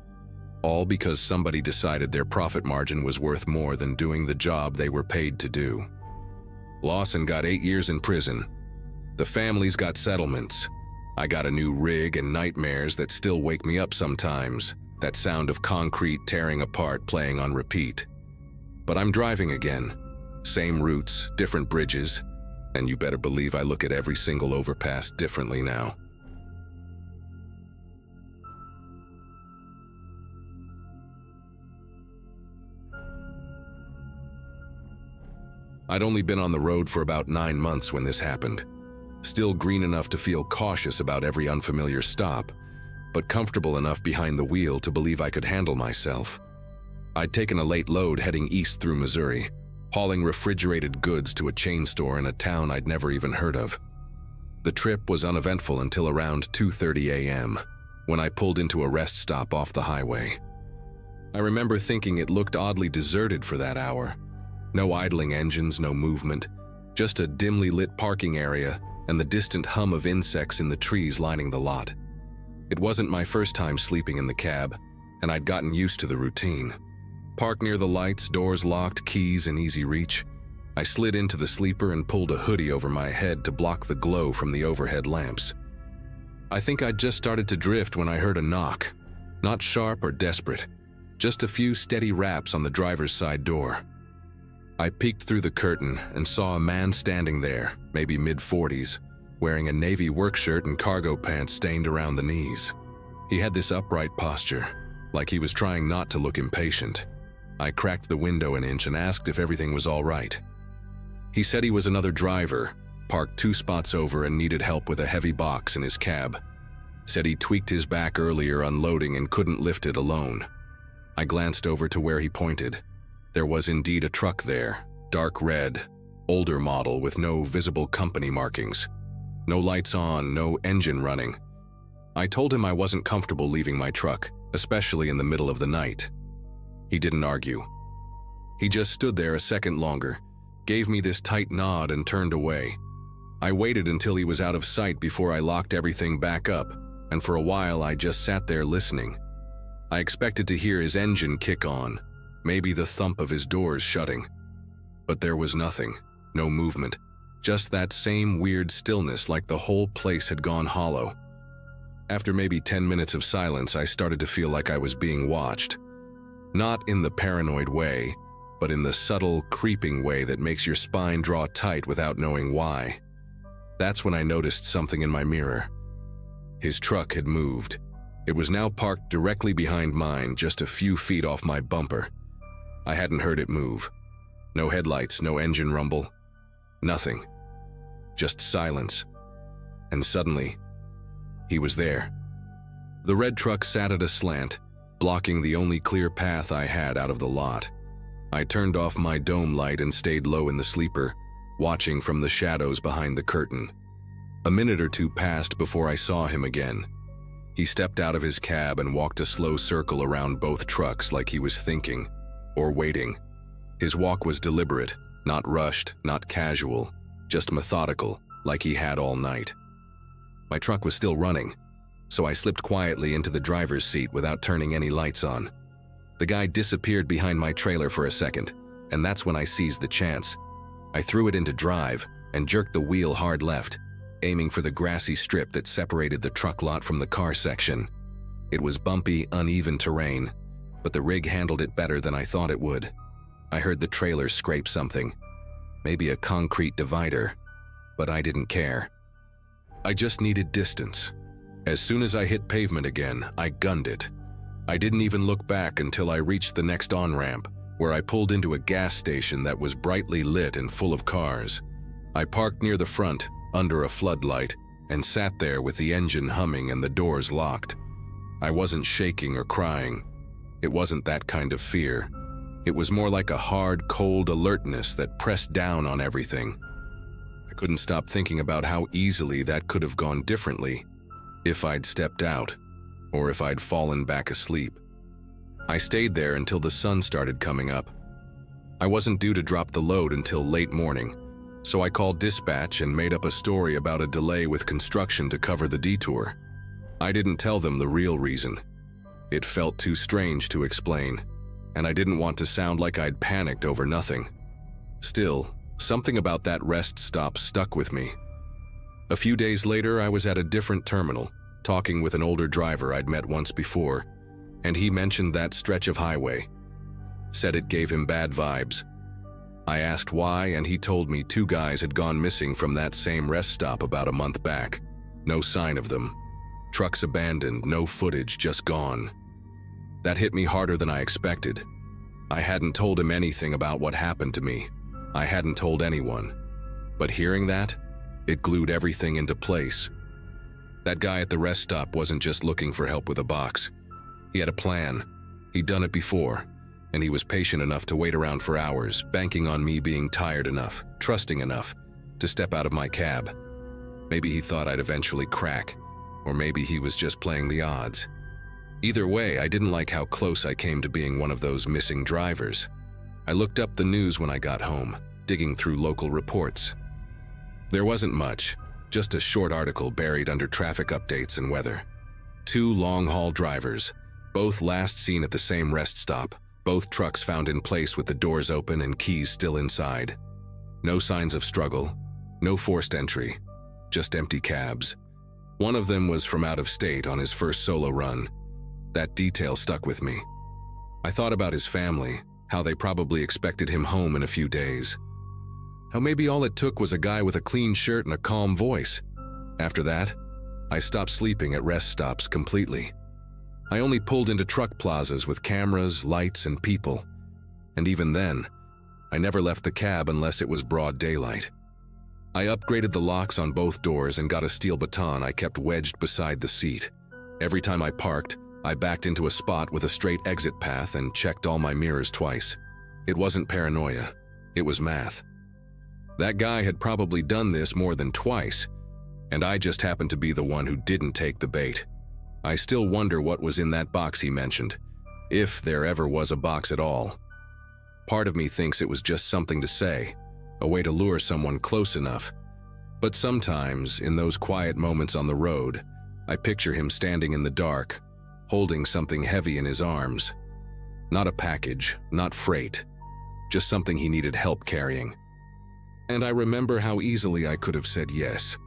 Speaker 1: all because somebody decided their profit margin was worth more than doing the job they were paid to do. Lawson got 8 years in prison. The families got settlements. I got a new rig and nightmares that still wake me up sometimes, that sound of concrete tearing apart playing on repeat. But I'm driving again. Same routes, different bridges, and you better believe I look at every single overpass differently now. I'd only been on the road for about 9 months when this happened. Still green enough to feel cautious about every unfamiliar stop, but comfortable enough behind the wheel to believe I could handle myself. I'd taken a late load heading east through Missouri, hauling refrigerated goods to a chain store in a town I'd never even heard of. The trip was uneventful until around 2:30 a.m., when I pulled into a rest stop off the highway. I remember thinking it looked oddly deserted for that hour. No idling engines, no movement, just a dimly lit parking area and the distant hum of insects in the trees lining the lot. It wasn't my first time sleeping in the cab, and I'd gotten used to the routine. Parked near the lights, doors locked, keys in easy reach. I slid into the sleeper and pulled a hoodie over my head to block the glow from the overhead lamps. I think I'd just started to drift when I heard a knock. Not sharp or desperate, just a few steady raps on the driver's side door. I peeked through the curtain and saw a man standing there, maybe mid-40s, wearing a navy work shirt and cargo pants stained around the knees. He had this upright posture, like he was trying not to look impatient. I cracked the window an inch and asked if everything was all right. He said he was another driver, parked 2 spots over and needed help with a heavy box in his cab. Said he tweaked his back earlier unloading and couldn't lift it alone. I glanced over to where he pointed. There was indeed a truck there, dark red, older model with no visible company markings. No lights on, no engine running. I told him I wasn't comfortable leaving my truck, especially in the middle of the night. He didn't argue. He just stood there a second longer, gave me this tight nod and turned away. I waited until he was out of sight before I locked everything back up, and for a while I just sat there listening. I expected to hear his engine kick on, maybe the thump of his doors shutting. But there was nothing, no movement, just that same weird stillness like the whole place had gone hollow. After maybe 10 minutes of silence, I started to feel like I was being watched. Not in the paranoid way, but in the subtle, creeping way that makes your spine draw tight without knowing why. That's when I noticed something in my mirror. His truck had moved. It was now parked directly behind mine, just a few feet off my bumper. I hadn't heard it move. No headlights, no engine rumble. Nothing. Just silence. And suddenly, he was there. The red truck sat at a slant, blocking the only clear path I had out of the lot. I turned off my dome light and stayed low in the sleeper, watching from the shadows behind the curtain. A minute or two passed before I saw him again. He stepped out of his cab and walked a slow circle around both trucks like he was thinking, or waiting. His walk was deliberate, not rushed, not casual, just methodical, like he had all night. My truck was still running, so I slipped quietly into the driver's seat without turning any lights on. The guy disappeared behind my trailer for a second, and that's when I seized the chance. I threw it into drive and jerked the wheel hard left, aiming for the grassy strip that separated the truck lot from the car section. It was bumpy, uneven terrain, but the rig handled it better than I thought it would. I heard the trailer scrape something, maybe a concrete divider, but I didn't care. I just needed distance. As soon as I hit pavement again, I gunned it. I didn't even look back until I reached the next on-ramp, where I pulled into a gas station that was brightly lit and full of cars. I parked near the front, under a floodlight, and sat there with the engine humming and the doors locked. I wasn't shaking or crying. It wasn't that kind of fear. It was more like a hard, cold alertness that pressed down on everything. I couldn't stop thinking about how easily that could have gone differently if I'd stepped out, or if I'd fallen back asleep. I stayed there until the sun started coming up. I wasn't due to drop the load until late morning, so I called dispatch and made up a story about a delay with construction to cover the detour. I didn't tell them the real reason. It felt too strange to explain, and I didn't want to sound like I'd panicked over nothing. Still, something about that rest stop stuck with me. A few days later, I was at a different terminal, talking with an older driver I'd met once before, and he mentioned that stretch of highway. Said it gave him bad vibes. I asked why, and he told me 2 guys had gone missing from that same rest stop about a month back. No sign of them. Trucks abandoned, no footage, just gone. That hit me harder than I expected. I hadn't told him anything about what happened to me. I hadn't told anyone. But hearing that, it glued everything into place. That guy at the rest stop wasn't just looking for help with a box. He had a plan. He'd done it before, and he was patient enough to wait around for hours, banking on me being tired enough, trusting enough, to step out of my cab. Maybe he thought I'd eventually crack, or maybe he was just playing the odds. Either way, I didn't like how close I came to being one of those missing drivers. I looked up the news when I got home, digging through local reports. There wasn't much, just a short article buried under traffic updates and weather. 2 long-haul drivers, both last seen at the same rest stop, both trucks found in place with the doors open and keys still inside. No signs of struggle, no forced entry, just empty cabs. One of them was from out of state on his first solo run. That detail stuck with me. I thought about his family, how they probably expected him home in a few days. How maybe all it took was a guy with a clean shirt and a calm voice. After that, I stopped sleeping at rest stops completely. I only pulled into truck plazas with cameras, lights, and people. And even then, I never left the cab unless it was broad daylight. I upgraded the locks on both doors and got a steel baton I kept wedged beside the seat. Every time I parked, I backed into a spot with a straight exit path and checked all my mirrors twice. It wasn't paranoia, it was math. That guy had probably done this more than twice, and I just happened to be the one who didn't take the bait. I still wonder what was in that box he mentioned, if there ever was a box at all. Part of me thinks it was just something to say, a way to lure someone close enough. But sometimes, in those quiet moments on the road, I picture him standing in the dark, holding something heavy in his arms. Not a package, not freight, just something he needed help carrying. And I remember how easily I could have said yes.